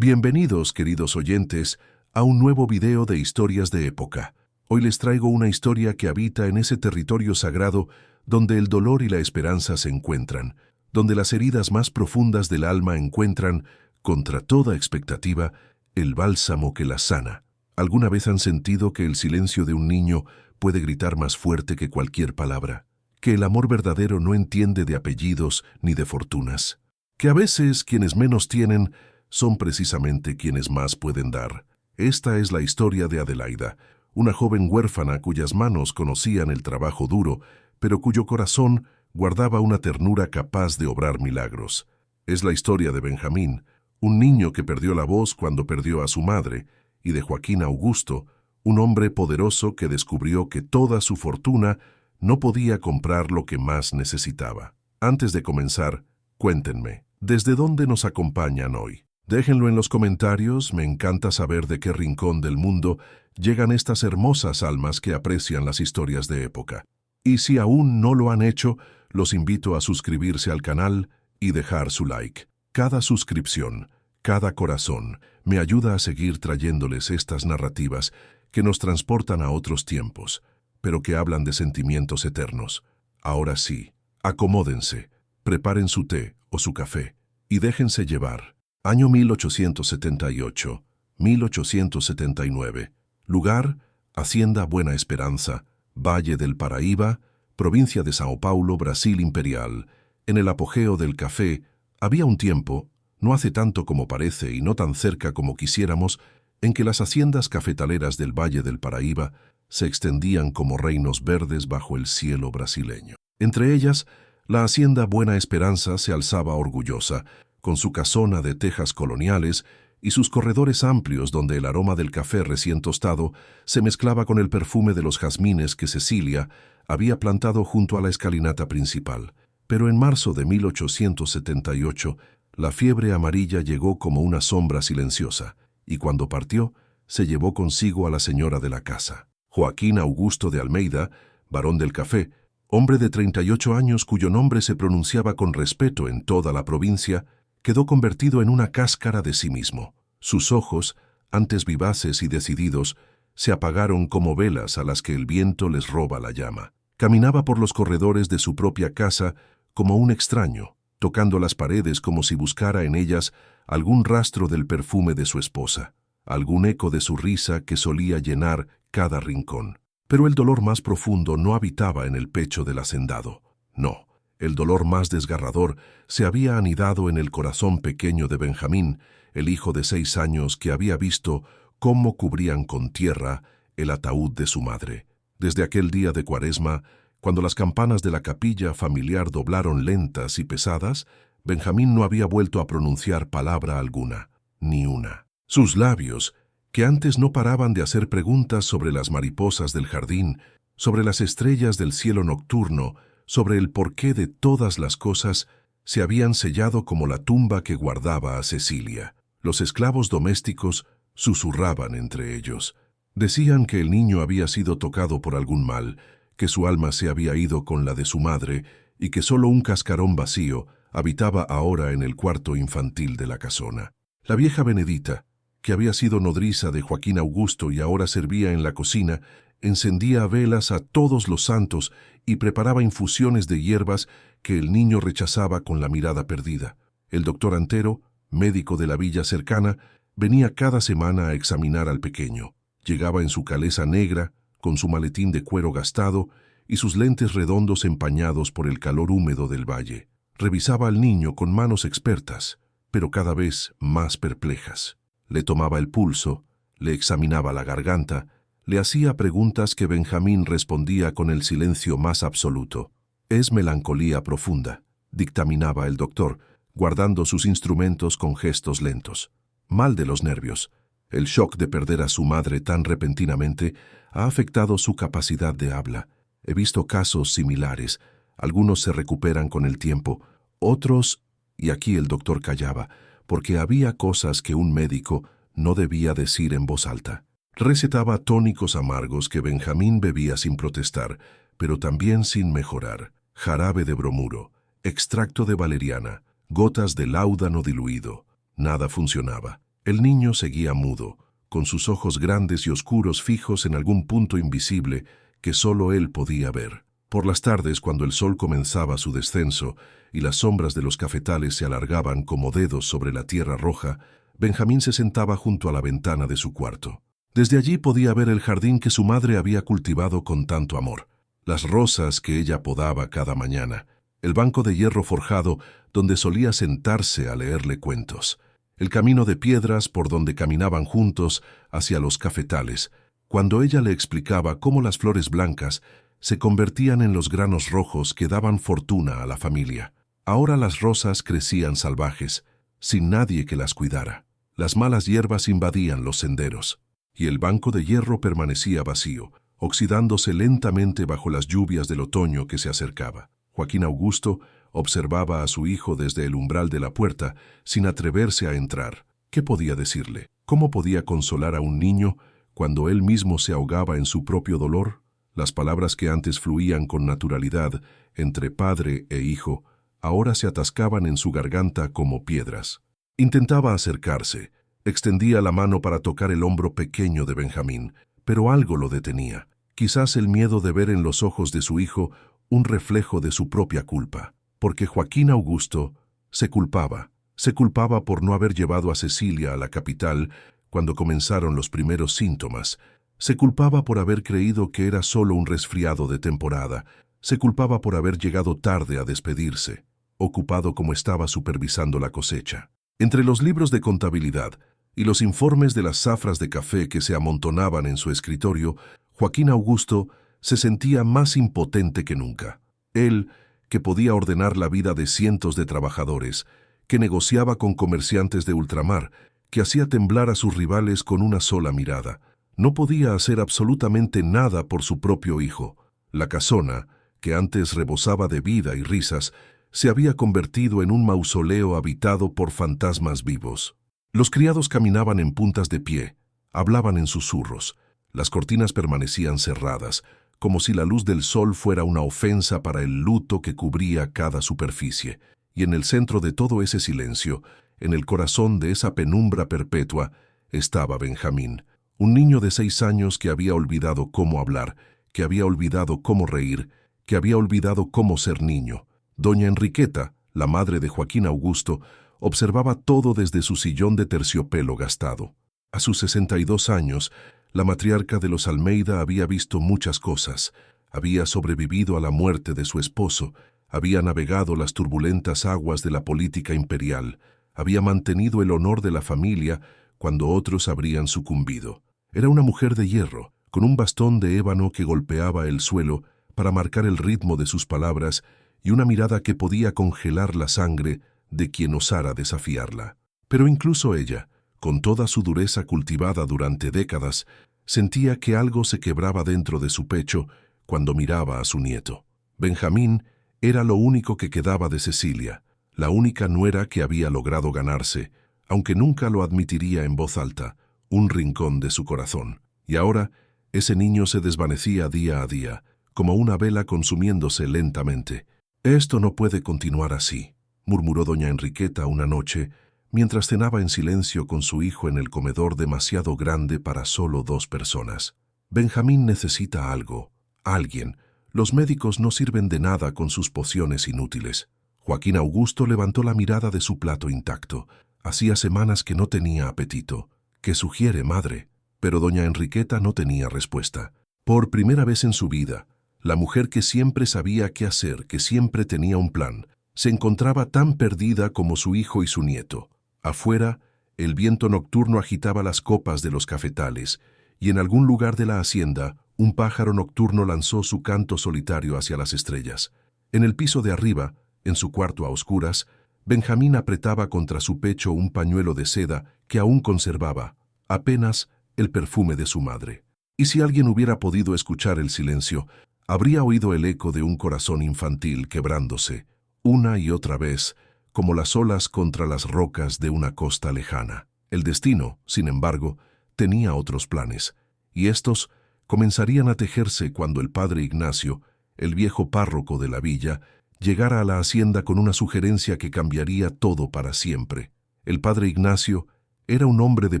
Bienvenidos, queridos oyentes, a un nuevo video de Historias de Época. Hoy les traigo una historia que habita en ese territorio sagrado donde el dolor y la esperanza se encuentran, donde las heridas más profundas del alma encuentran, contra toda expectativa, el bálsamo que las sana. ¿Alguna vez han sentido que el silencio de un niño puede gritar más fuerte que cualquier palabra? Que el amor verdadero no entiende de apellidos ni de fortunas. Que a veces quienes menos tienen son precisamente quienes más pueden dar. Esta es la historia de Adelaida, una joven huérfana cuyas manos conocían el trabajo duro, pero cuyo corazón guardaba una ternura capaz de obrar milagros. Es la historia de Benjamín, un niño que perdió la voz cuando perdió a su madre, y de Joaquín Augusto, un hombre poderoso que descubrió que toda su fortuna no podía comprar lo que más necesitaba. Antes de comenzar, cuéntenme, ¿desde dónde nos acompañan hoy? Déjenlo en los comentarios, me encanta saber de qué rincón del mundo llegan estas hermosas almas que aprecian las historias de época. Y si aún no lo han hecho, los invito a suscribirse al canal y dejar su like. Cada suscripción, cada corazón, me ayuda a seguir trayéndoles estas narrativas que nos transportan a otros tiempos, pero que hablan de sentimientos eternos. Ahora sí, acomódense, preparen su té o su café y déjense llevar. Año 1878, 1879. Lugar, Hacienda Buena Esperanza, Valle del Paraíba, provincia de Sao Paulo, Brasil imperial. En el apogeo del café, había un tiempo, no hace tanto como parece y no tan cerca como quisiéramos, en que las haciendas cafetaleras del Valle del Paraíba se extendían como reinos verdes bajo el cielo brasileño. Entre ellas, la Hacienda Buena Esperanza se alzaba orgullosa, con su casona de tejas coloniales y sus corredores amplios donde el aroma del café recién tostado se mezclaba con el perfume de los jazmines que Cecilia había plantado junto a la escalinata principal. Pero en marzo de 1878, la fiebre amarilla llegó como una sombra silenciosa, y cuando partió, se llevó consigo a la señora de la casa. Joaquín Augusto de Almeida, barón del café, hombre de 38 años cuyo nombre se pronunciaba con respeto en toda la provincia, quedó convertido en una cáscara de sí mismo. Sus ojos, antes vivaces y decididos, se apagaron como velas a las que el viento les roba la llama. Caminaba por los corredores de su propia casa como un extraño, tocando las paredes como si buscara en ellas algún rastro del perfume de su esposa, algún eco de su risa que solía llenar cada rincón. Pero el dolor más profundo no habitaba en el pecho del hacendado. No. El dolor más desgarrador se había anidado en el corazón pequeño de Benjamín, el hijo de 6 años que había visto cómo cubrían con tierra el ataúd de su madre. Desde aquel día de Cuaresma, cuando las campanas de la capilla familiar doblaron lentas y pesadas, Benjamín no había vuelto a pronunciar palabra alguna, ni una. Sus labios, que antes no paraban de hacer preguntas sobre las mariposas del jardín, sobre las estrellas del cielo nocturno, sobre el porqué de todas las cosas, se habían sellado como la tumba que guardaba a Cecilia. Los esclavos domésticos susurraban entre ellos. Decían que el niño había sido tocado por algún mal, que su alma se había ido con la de su madre y que solo un cascarón vacío habitaba ahora en el cuarto infantil de la casona. La vieja Benedita, que había sido nodriza de Joaquín Augusto y ahora servía en la cocina, encendía velas a todos los santos y preparaba infusiones de hierbas que el niño rechazaba con la mirada perdida. El doctor Antero, médico de la villa cercana, venía cada semana a examinar al pequeño. Llegaba en su calesa negra, con su maletín de cuero gastado y sus lentes redondos empañados por el calor húmedo del valle. Revisaba al niño con manos expertas, pero cada vez más perplejas. Le tomaba el pulso, le examinaba la garganta, le hacía preguntas que Benjamín respondía con el silencio más absoluto. «Es melancolía profunda», dictaminaba el doctor, guardando sus instrumentos con gestos lentos. «Mal de los nervios. El shock de perder a su madre tan repentinamente ha afectado su capacidad de habla. He visto casos similares. Algunos se recuperan con el tiempo, otros...» Y aquí el doctor callaba, porque había cosas que un médico no debía decir en voz alta. Recetaba tónicos amargos que Benjamín bebía sin protestar, pero también sin mejorar. Jarabe de bromuro, extracto de valeriana, gotas de láudano diluido. Nada funcionaba. El niño seguía mudo, con sus ojos grandes y oscuros fijos en algún punto invisible que solo él podía ver. Por las tardes, cuando el sol comenzaba su descenso y las sombras de los cafetales se alargaban como dedos sobre la tierra roja, Benjamín se sentaba junto a la ventana de su cuarto. Desde allí podía ver el jardín que su madre había cultivado con tanto amor, las rosas que ella podaba cada mañana, el banco de hierro forjado donde solía sentarse a leerle cuentos, el camino de piedras por donde caminaban juntos hacia los cafetales, cuando ella le explicaba cómo las flores blancas se convertían en los granos rojos que daban fortuna a la familia. Ahora las rosas crecían salvajes, sin nadie que las cuidara. Las malas hierbas invadían los senderos, y el banco de hierro permanecía vacío, oxidándose lentamente bajo las lluvias del otoño que se acercaba. Joaquín Augusto observaba a su hijo desde el umbral de la puerta, sin atreverse a entrar. ¿Qué podía decirle? ¿Cómo podía consolar a un niño cuando él mismo se ahogaba en su propio dolor? Las palabras que antes fluían con naturalidad entre padre e hijo, ahora se atascaban en su garganta como piedras. Intentaba acercarse, extendía la mano para tocar el hombro pequeño de Benjamín, pero algo lo detenía. Quizás el miedo de ver en los ojos de su hijo un reflejo de su propia culpa, porque Joaquín Augusto se culpaba por no haber llevado a Cecilia a la capital cuando comenzaron los primeros síntomas. Se culpaba por haber creído que era solo un resfriado de temporada. Se culpaba por haber llegado tarde a despedirse, ocupado como estaba supervisando la cosecha. Entre los libros de contabilidad y los informes de las zafras de café que se amontonaban en su escritorio, Joaquín Augusto se sentía más impotente que nunca. Él, que podía ordenar la vida de cientos de trabajadores, que negociaba con comerciantes de ultramar, que hacía temblar a sus rivales con una sola mirada, no podía hacer absolutamente nada por su propio hijo. La casona, que antes rebosaba de vida y risas, se había convertido en un mausoleo habitado por fantasmas vivos. Los criados caminaban en puntas de pie, hablaban en susurros. Las cortinas permanecían cerradas, como si la luz del sol fuera una ofensa para el luto que cubría cada superficie. Y en el centro de todo ese silencio, en el corazón de esa penumbra perpetua, estaba Benjamín, un niño de 6 años que había olvidado cómo hablar, que había olvidado cómo reír, que había olvidado cómo ser niño. Doña Enriqueta, la madre de Joaquín Augusto, observaba todo desde su sillón de terciopelo gastado. A sus 62 años, la matriarca de los Almeida había visto muchas cosas. Había sobrevivido a la muerte de su esposo, había navegado las turbulentas aguas de la política imperial, había mantenido el honor de la familia cuando otros habrían sucumbido. Era una mujer de hierro, con un bastón de ébano que golpeaba el suelo para marcar el ritmo de sus palabras y una mirada que podía congelar la sangre de quien osara desafiarla. Pero incluso ella, con toda su dureza cultivada durante décadas, sentía que algo se quebraba dentro de su pecho cuando miraba a su nieto. Benjamín era lo único que quedaba de Cecilia, la única nuera que había logrado ganarse, aunque nunca lo admitiría en voz alta, un rincón de su corazón. Y ahora, ese niño se desvanecía día a día, como una vela consumiéndose lentamente. «Esto no puede continuar así», murmuró doña Enriqueta una noche, mientras cenaba en silencio con su hijo en el comedor demasiado grande para solo 2 personas. «Benjamín necesita algo, alguien. Los médicos no sirven de nada con sus pociones inútiles». Joaquín Augusto levantó la mirada de su plato intacto. Hacía semanas que no tenía apetito. «¿Qué sugiere, madre?» Pero doña Enriqueta no tenía respuesta. Por primera vez en su vida, la mujer que siempre sabía qué hacer, que siempre tenía un plan, se encontraba tan perdida como su hijo y su nieto. Afuera, el viento nocturno agitaba las copas de los cafetales, y en algún lugar de la hacienda, un pájaro nocturno lanzó su canto solitario hacia las estrellas. En el piso de arriba, en su cuarto a oscuras, Benjamín apretaba contra su pecho un pañuelo de seda que aún conservaba, apenas, el perfume de su madre. Y si alguien hubiera podido escuchar el silencio, habría oído el eco de un corazón infantil quebrándose, una y otra vez, como las olas contra las rocas de una costa lejana. El destino, sin embargo, tenía otros planes, y estos comenzarían a tejerse cuando el padre Ignacio, el viejo párroco de la villa, llegara a la hacienda con una sugerencia que cambiaría todo para siempre. El padre Ignacio, Era un hombre de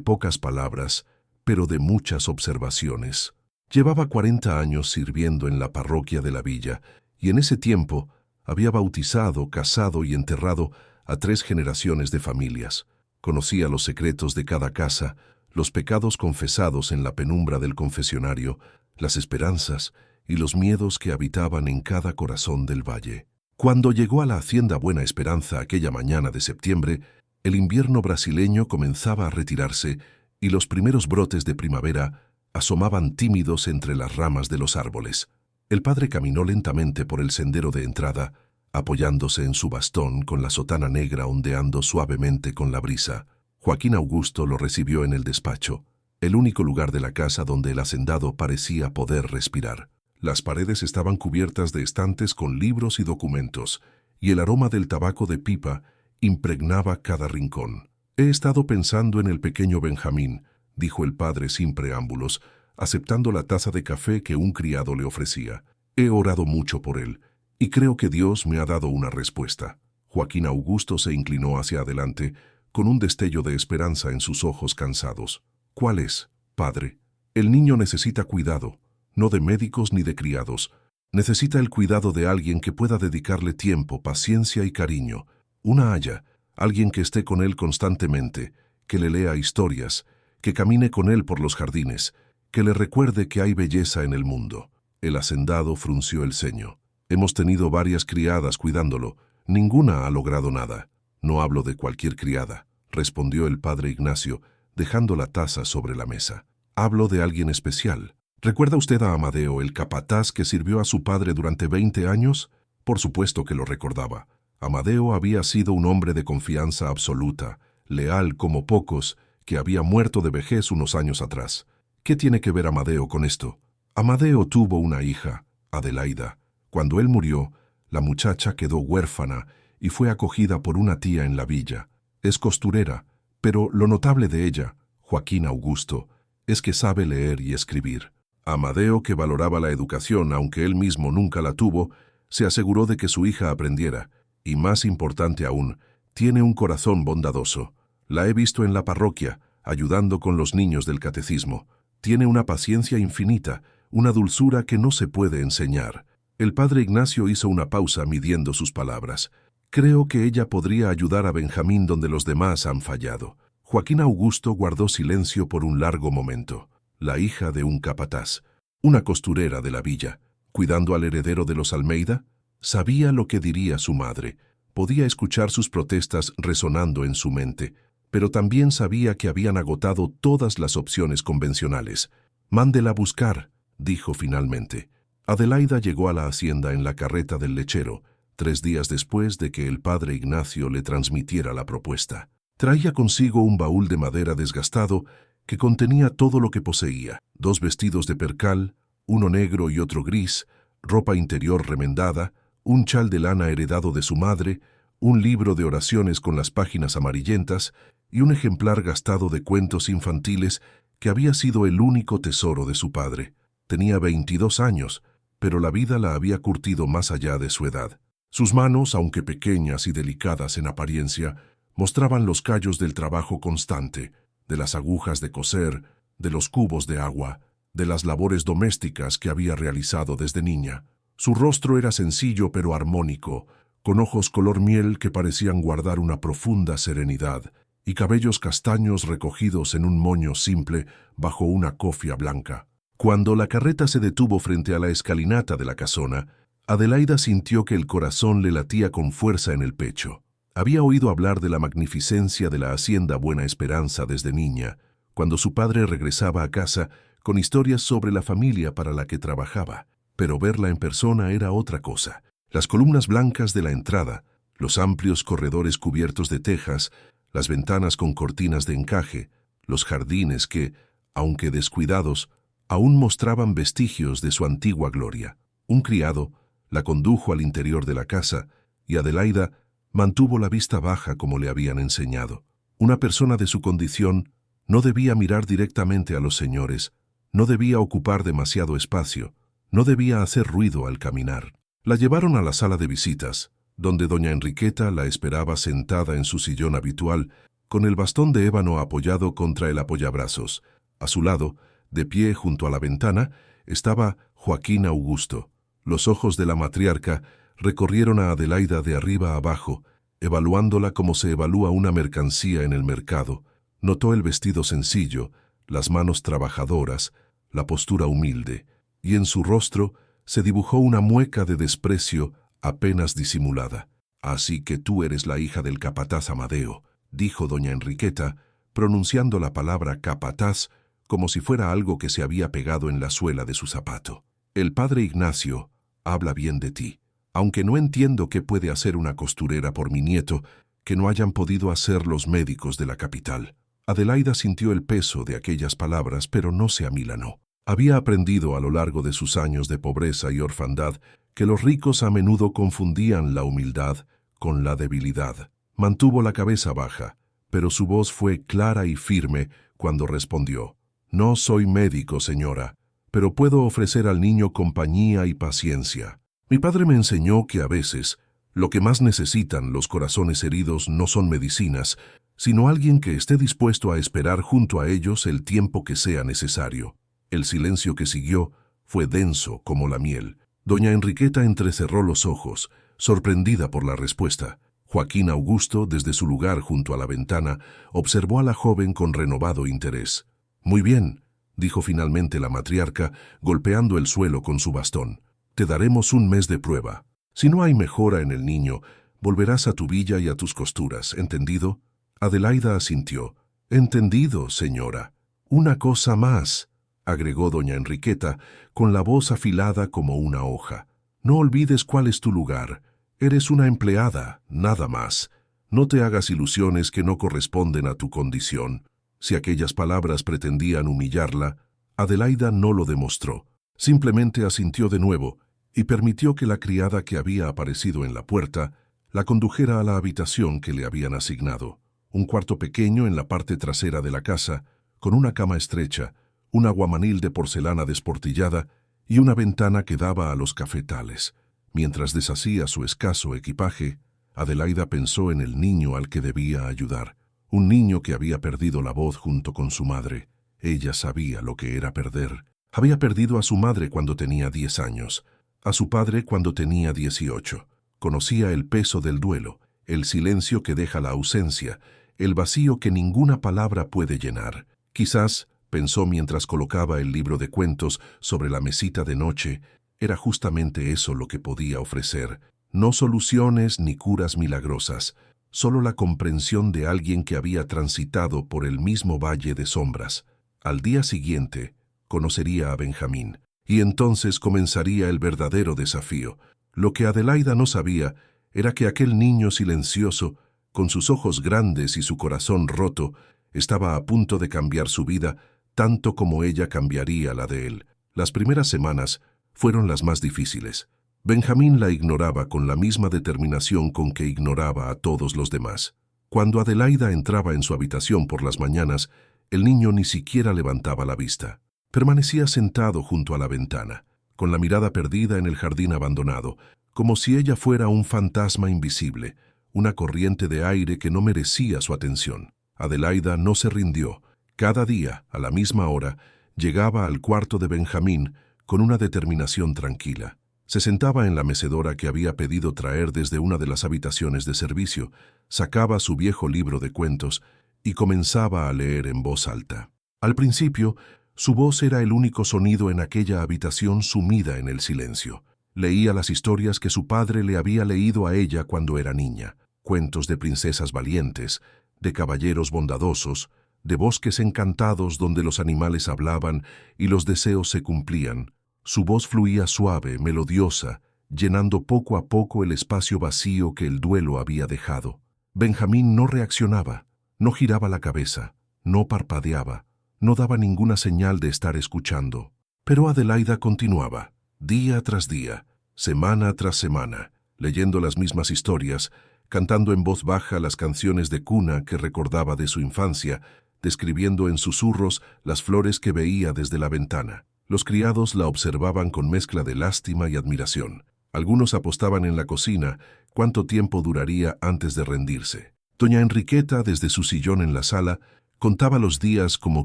pocas palabras, pero de muchas observaciones. Llevaba 40 años sirviendo en la parroquia de la villa, y en ese tiempo había bautizado, casado y enterrado a 3 generaciones de familias. Conocía los secretos de cada casa, los pecados confesados en la penumbra del confesionario, las esperanzas y los miedos que habitaban en cada corazón del valle. Cuando llegó a la hacienda Buena Esperanza aquella mañana de septiembre, el invierno brasileño comenzaba a retirarse y los primeros brotes de primavera asomaban tímidos entre las ramas de los árboles. El padre caminó lentamente por el sendero de entrada, apoyándose en su bastón con la sotana negra ondeando suavemente con la brisa. Joaquín Augusto lo recibió en el despacho, el único lugar de la casa donde el hacendado parecía poder respirar. Las paredes estaban cubiertas de estantes con libros y documentos, y el aroma del tabaco de pipa impregnaba cada rincón. «He estado pensando en el pequeño Benjamín», dijo el padre sin preámbulos, aceptando la taza de café que un criado le ofrecía. «He orado mucho por él, y creo que Dios me ha dado una respuesta». Joaquín Augusto se inclinó hacia adelante, con un destello de esperanza en sus ojos cansados. «¿Cuál es, padre?» «El niño necesita cuidado, no de médicos ni de criados. Necesita el cuidado de alguien que pueda dedicarle tiempo, paciencia y cariño. Una aya, alguien que esté con él constantemente, que le lea historias, que camine con él por los jardines, que le recuerde que hay belleza en el mundo». El hacendado frunció el ceño. «Hemos tenido varias criadas cuidándolo. Ninguna ha logrado nada». «No hablo de cualquier criada», respondió el padre Ignacio, dejando la taza sobre la mesa. «Hablo de alguien especial. ¿Recuerda usted a Amadeo, el capataz que sirvió a su padre durante 20 años? Por supuesto que lo recordaba. Amadeo había sido un hombre de confianza absoluta, leal como pocos, que había muerto de vejez unos años atrás. ¿Qué tiene que ver Amadeo con esto? Amadeo tuvo una hija, Adelaida. Cuando él murió, la muchacha quedó huérfana y fue acogida por una tía en la villa. Es costurera, pero lo notable de ella, Joaquín Augusto, es que sabe leer y escribir. Amadeo, que valoraba la educación, aunque él mismo nunca la tuvo, se aseguró de que su hija aprendiera, y más importante aún, tiene un corazón bondadoso. La he visto en la parroquia, ayudando con los niños del catecismo. Tiene una paciencia infinita, una dulzura que no se puede enseñar. El padre Ignacio hizo una pausa midiendo sus palabras. Creo que ella podría ayudar a Benjamín donde los demás han fallado. Joaquín Augusto guardó silencio por un largo momento. La hija de un capataz, una costurera de la villa, cuidando al heredero de los Almeida, sabía lo que diría su madre. Podía escuchar sus protestas resonando en su mente, pero también sabía que habían agotado todas las opciones convencionales. «Mándela a buscar», dijo finalmente. Adelaida llegó a la hacienda en la carreta del lechero, 3 días después de que el padre Ignacio le transmitiera la propuesta. Traía consigo un baúl de madera desgastado que contenía todo lo que poseía: 2 vestidos de percal, uno negro y otro gris, ropa interior remendada, un chal de lana heredado de su madre, un libro de oraciones con las páginas amarillentas y un ejemplar gastado de cuentos infantiles que había sido el único tesoro de su padre. Tenía 22 años, pero la vida la había curtido más allá de su edad. Sus manos, aunque pequeñas y delicadas en apariencia, mostraban los callos del trabajo constante, de las agujas de coser, de los cubos de agua, de las labores domésticas que había realizado desde niña. Su rostro era sencillo pero armónico, con ojos color miel que parecían guardar una profunda serenidad, y cabellos castaños recogidos en un moño simple bajo una cofia blanca. Cuando la carreta se detuvo frente a la escalinata de la casona, Adelaida sintió que el corazón le latía con fuerza en el pecho. Había oído hablar de la magnificencia de la hacienda Buena Esperanza desde niña, cuando su padre regresaba a casa con historias sobre la familia para la que trabajaba. Pero verla en persona era otra cosa. Las columnas blancas de la entrada, los amplios corredores cubiertos de tejas, las ventanas con cortinas de encaje, los jardines que, aunque descuidados, aún mostraban vestigios de su antigua gloria. Un criado la condujo al interior de la casa y Adelaida mantuvo la vista baja como le habían enseñado. Una persona de su condición no debía mirar directamente a los señores, no debía ocupar demasiado espacio, no debía hacer ruido al caminar. La llevaron a la sala de visitas, donde doña Enriqueta la esperaba sentada en su sillón habitual, con el bastón de ébano apoyado contra el apoyabrazos. A su lado, de pie junto a la ventana, estaba Joaquín Augusto. Los ojos de la matriarca recorrieron a Adelaida de arriba a abajo, evaluándola como se evalúa una mercancía en el mercado. Notó el vestido sencillo, las manos trabajadoras, la postura humilde, y en su rostro se dibujó una mueca de desprecio apenas disimulada. «Así que tú eres la hija del capataz Amadeo», dijo doña Enriqueta, pronunciando la palabra capataz como si fuera algo que se había pegado en la suela de su zapato. «El padre Ignacio habla bien de ti, aunque no entiendo qué puede hacer una costurera por mi nieto que no hayan podido hacer los médicos de la capital». Adelaida sintió el peso de aquellas palabras, pero no se amilanó. Había aprendido a lo largo de sus años de pobreza y orfandad que los ricos a menudo confundían la humildad con la debilidad. Mantuvo la cabeza baja, pero su voz fue clara y firme cuando respondió: «No soy médico, señora, pero puedo ofrecer al niño compañía y paciencia. Mi padre me enseñó que a veces lo que más necesitan los corazones heridos no son medicinas, sino alguien que esté dispuesto a esperar junto a ellos el tiempo que sea necesario». El silencio que siguió fue denso como la miel. Doña Enriqueta entrecerró los ojos, sorprendida por la respuesta. Joaquín Augusto, desde su lugar junto a la ventana, observó a la joven con renovado interés. «Muy bien», dijo finalmente la matriarca, golpeando el suelo con su bastón. «Te daremos un mes de prueba. Si no hay mejora en el niño, volverás a tu villa y a tus costuras, ¿entendido?» Adelaida asintió. «Entendido, señora. Una cosa más», agregó doña Enriqueta, con la voz afilada como una hoja. «No olvides cuál es tu lugar. Eres una empleada, nada más. No te hagas ilusiones que no corresponden a tu condición». Si aquellas palabras pretendían humillarla, Adelaida no lo demostró. Simplemente asintió de nuevo y permitió que la criada que había aparecido en la puerta la condujera a la habitación que le habían asignado. Un cuarto pequeño en la parte trasera de la casa, con una cama estrecha, un aguamanil de porcelana desportillada y una ventana que daba a los cafetales. Mientras deshacía su escaso equipaje, Adelaida pensó en el niño al que debía ayudar. Un niño que había perdido la voz junto con su madre. Ella sabía lo que era perder. Había perdido a su madre cuando tenía 10 años, a su padre cuando tenía 18. Conocía el peso del duelo, el silencio que deja la ausencia, el vacío que ninguna palabra puede llenar. Quizás, pensó mientras colocaba el libro de cuentos sobre la mesita de noche, era justamente eso lo que podía ofrecer. No soluciones ni curas milagrosas, solo la comprensión de alguien que había transitado por el mismo valle de sombras. Al día siguiente, conocería a Benjamín, y entonces comenzaría el verdadero desafío. Lo que Adelaida no sabía era que aquel niño silencioso, con sus ojos grandes y su corazón roto, estaba a punto de cambiar su vida tanto como ella cambiaría la de él. Las primeras semanas fueron las más difíciles. Benjamín la ignoraba con la misma determinación con que ignoraba a todos los demás. Cuando Adelaida entraba en su habitación por las mañanas, el niño ni siquiera levantaba la vista. Permanecía sentado junto a la ventana, con la mirada perdida en el jardín abandonado, como si ella fuera un fantasma invisible, una corriente de aire que no merecía su atención. Adelaida no se rindió. Cada día, a la misma hora, llegaba al cuarto de Benjamín con una determinación tranquila. Se sentaba en la mecedora que había pedido traer desde una de las habitaciones de servicio, sacaba su viejo libro de cuentos y comenzaba a leer en voz alta. Al principio, su voz era el único sonido en aquella habitación sumida en el silencio. Leía las historias que su padre le había leído a ella cuando era niña, cuentos de princesas valientes, de caballeros bondadosos, de bosques encantados donde los animales hablaban y los deseos se cumplían. Su voz fluía suave, melodiosa, llenando poco a poco el espacio vacío que el duelo había dejado. Benjamín no reaccionaba, no giraba la cabeza, no parpadeaba, no daba ninguna señal de estar escuchando. Pero Adelaida continuaba, día tras día, semana tras semana, leyendo las mismas historias, cantando en voz baja las canciones de cuna que recordaba de su infancia, describiendo en susurros las flores que veía desde la ventana. Los criados la observaban con mezcla de lástima y admiración. Algunos apostaban en la cocina cuánto tiempo duraría antes de rendirse. Doña Enriqueta, desde su sillón en la sala, contaba los días como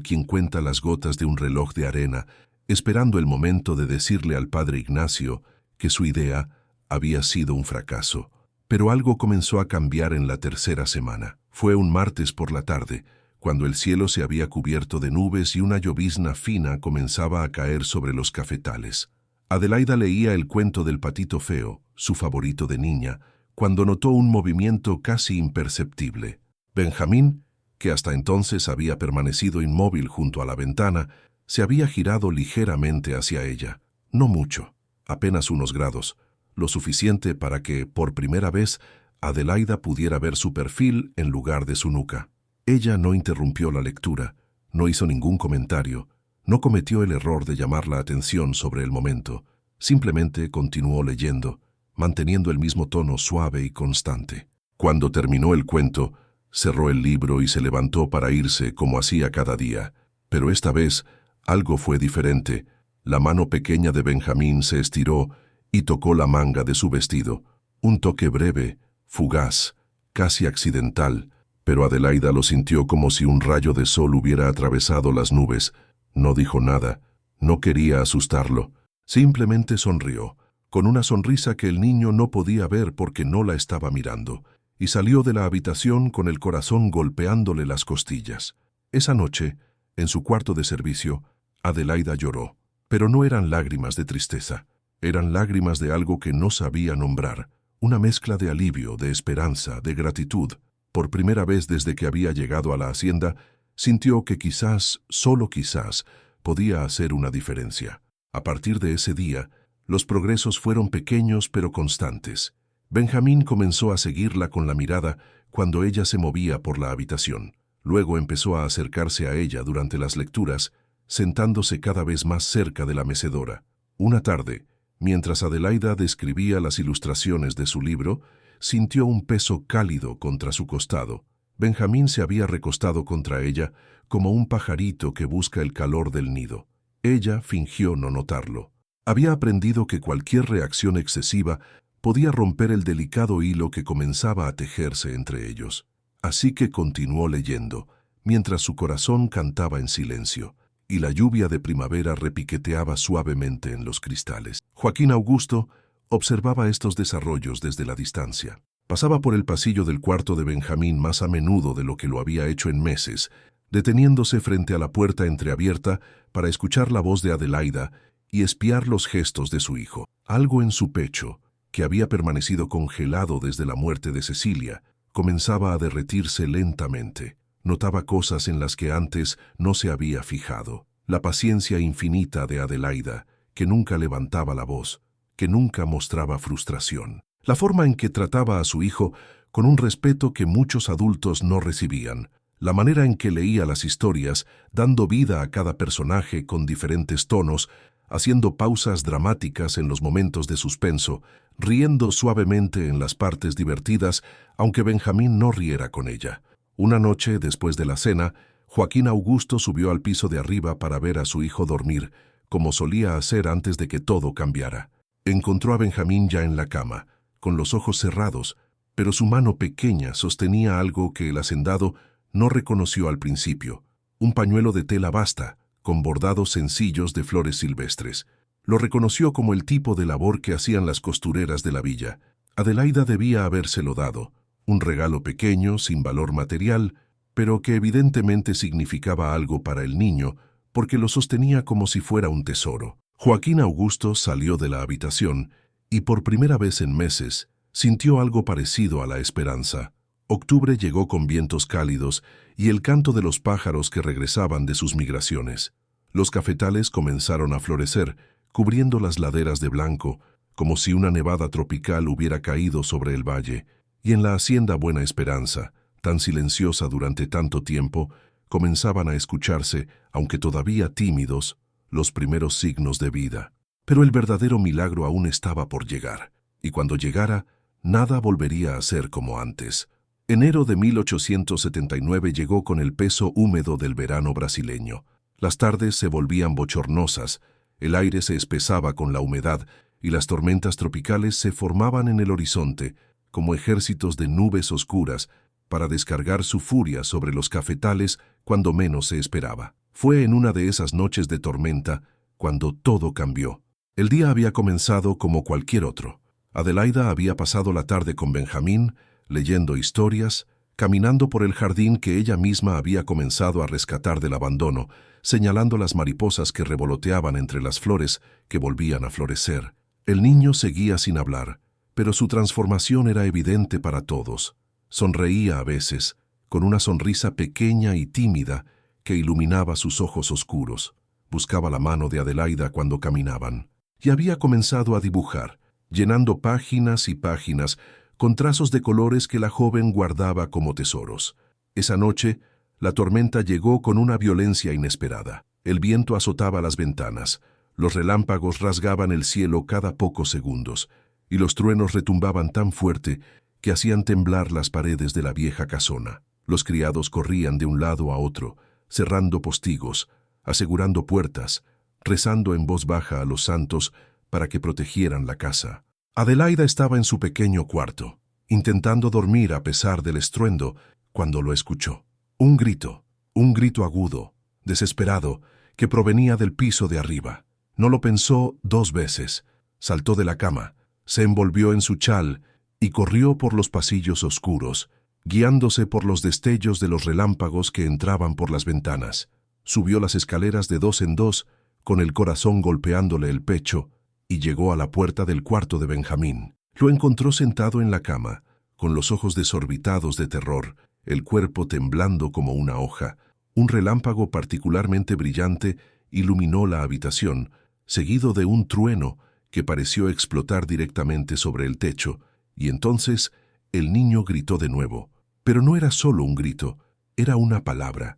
quien cuenta las gotas de un reloj de arena, esperando el momento de decirle al padre Ignacio que su idea había sido un fracaso. Pero algo comenzó a cambiar en la tercera semana. Fue un martes por la tarde, cuando el cielo se había cubierto de nubes y una llovizna fina comenzaba a caer sobre los cafetales. Adelaida leía el cuento del patito feo, su favorito de niña, cuando notó un movimiento casi imperceptible. Benjamín, que hasta entonces había permanecido inmóvil junto a la ventana, se había girado ligeramente hacia ella. No mucho, apenas unos grados, lo suficiente para que, por primera vez, Adelaida pudiera ver su perfil en lugar de su nuca. Ella no interrumpió la lectura, no hizo ningún comentario, no cometió el error de llamar la atención sobre el momento, simplemente continuó leyendo, manteniendo el mismo tono suave y constante. Cuando terminó el cuento, cerró el libro y se levantó para irse como hacía cada día. Pero esta vez, algo fue diferente. La mano pequeña de Benjamín se estiró y tocó la manga de su vestido. Un toque breve, fugaz, casi accidental, pero Adelaida lo sintió como si un rayo de sol hubiera atravesado las nubes. No dijo nada, no quería asustarlo, simplemente sonrió, con una sonrisa que el niño no podía ver porque no la estaba mirando, y salió de la habitación con el corazón golpeándole las costillas. Esa noche, en su cuarto de servicio, Adelaida lloró, pero no eran lágrimas de tristeza, eran lágrimas de algo que no sabía nombrar, una mezcla de alivio, de esperanza, de gratitud. Por primera vez desde que había llegado a la hacienda, sintió que quizás, solo quizás, podía hacer una diferencia. A partir de ese día, los progresos fueron pequeños pero constantes. Benjamín comenzó a seguirla con la mirada cuando ella se movía por la habitación. Luego empezó a acercarse a ella durante las lecturas, sentándose cada vez más cerca de la mecedora. Una tarde, mientras Adelaida describía las ilustraciones de su libro, sintió un peso cálido contra su costado. Benjamín se había recostado contra ella como un pajarito que busca el calor del nido. Ella fingió no notarlo. Había aprendido que cualquier reacción excesiva podía romper el delicado hilo que comenzaba a tejerse entre ellos. Así que continuó leyendo, mientras su corazón cantaba en silencio, y la lluvia de primavera repiqueteaba suavemente en los cristales. Joaquín Augusto observaba estos desarrollos desde la distancia. Pasaba por el pasillo del cuarto de Benjamín más a menudo de lo que lo había hecho en meses, deteniéndose frente a la puerta entreabierta para escuchar la voz de Adelaida y espiar los gestos de su hijo. Algo en su pecho, que había permanecido congelado desde la muerte de Cecilia, comenzaba a derretirse lentamente. Notaba cosas en las que antes no se había fijado. La paciencia infinita de Adelaida, que nunca levantaba la voz, que nunca mostraba frustración. La forma en que trataba a su hijo con un respeto que muchos adultos no recibían. La manera en que leía las historias, dando vida a cada personaje con diferentes tonos, haciendo pausas dramáticas en los momentos de suspenso, riendo suavemente en las partes divertidas, aunque Benjamín no riera con ella. Una noche, después de la cena, Joaquín Augusto subió al piso de arriba para ver a su hijo dormir, como solía hacer antes de que todo cambiara. Encontró a Benjamín ya en la cama, con los ojos cerrados, pero su mano pequeña sostenía algo que el hacendado no reconoció al principio, un pañuelo de tela basta, con bordados sencillos de flores silvestres. Lo reconoció como el tipo de labor que hacían las costureras de la villa. Adelaida debía habérselo dado, un regalo pequeño, sin valor material, pero que evidentemente significaba algo para el niño, porque lo sostenía como si fuera un tesoro. Joaquín Augusto salió de la habitación y por primera vez en meses sintió algo parecido a la esperanza. Octubre llegó con vientos cálidos y el canto de los pájaros que regresaban de sus migraciones. Los cafetales comenzaron a florecer, cubriendo las laderas de blanco, como si una nevada tropical hubiera caído sobre el valle, y en la hacienda Buena Esperanza, tan silenciosa durante tanto tiempo, comenzaban a escucharse, aunque todavía tímidos, los primeros signos de vida. Pero el verdadero milagro aún estaba por llegar, y cuando llegara, nada volvería a ser como antes. Enero de 1879 llegó con el peso húmedo del verano brasileño. Las tardes se volvían bochornosas, el aire se espesaba con la humedad y las tormentas tropicales se formaban en el horizonte como ejércitos de nubes oscuras para descargar su furia sobre los cafetales cuando menos se esperaba. Fue en una de esas noches de tormenta cuando todo cambió. El día había comenzado como cualquier otro. Adelaida había pasado la tarde con Benjamín, leyendo historias, caminando por el jardín que ella misma había comenzado a rescatar del abandono, señalando las mariposas que revoloteaban entre las flores que volvían a florecer. El niño seguía sin hablar, pero su transformación era evidente para todos. Sonreía a veces, con una sonrisa pequeña y tímida que iluminaba sus ojos oscuros. Buscaba la mano de Adelaida cuando caminaban. Y había comenzado a dibujar, llenando páginas y páginas con trazos de colores que la joven guardaba como tesoros. Esa noche, la tormenta llegó con una violencia inesperada. El viento azotaba las ventanas, los relámpagos rasgaban el cielo cada pocos segundos, y los truenos retumbaban tan fuerte que hacían temblar las paredes de la vieja casona. Los criados corrían de un lado a otro, cerrando postigos, asegurando puertas, rezando en voz baja a los santos para que protegieran la casa. Adelaida estaba en su pequeño cuarto, intentando dormir a pesar del estruendo, cuando lo escuchó. Un grito agudo, desesperado, que provenía del piso de arriba. No lo pensó 2 veces. Saltó de la cama, se envolvió en su chal y corrió por los pasillos oscuros, guiándose por los destellos de los relámpagos que entraban por las ventanas. Subió las escaleras de 2 en 2, con el corazón golpeándole el pecho, y llegó a la puerta del cuarto de Benjamín. Lo encontró sentado en la cama, con los ojos desorbitados de terror, el cuerpo temblando como una hoja. Un relámpago particularmente brillante iluminó la habitación, seguido de un trueno que pareció explotar directamente sobre el techo, y entonces el niño gritó de nuevo. Pero no era solo un grito, era una palabra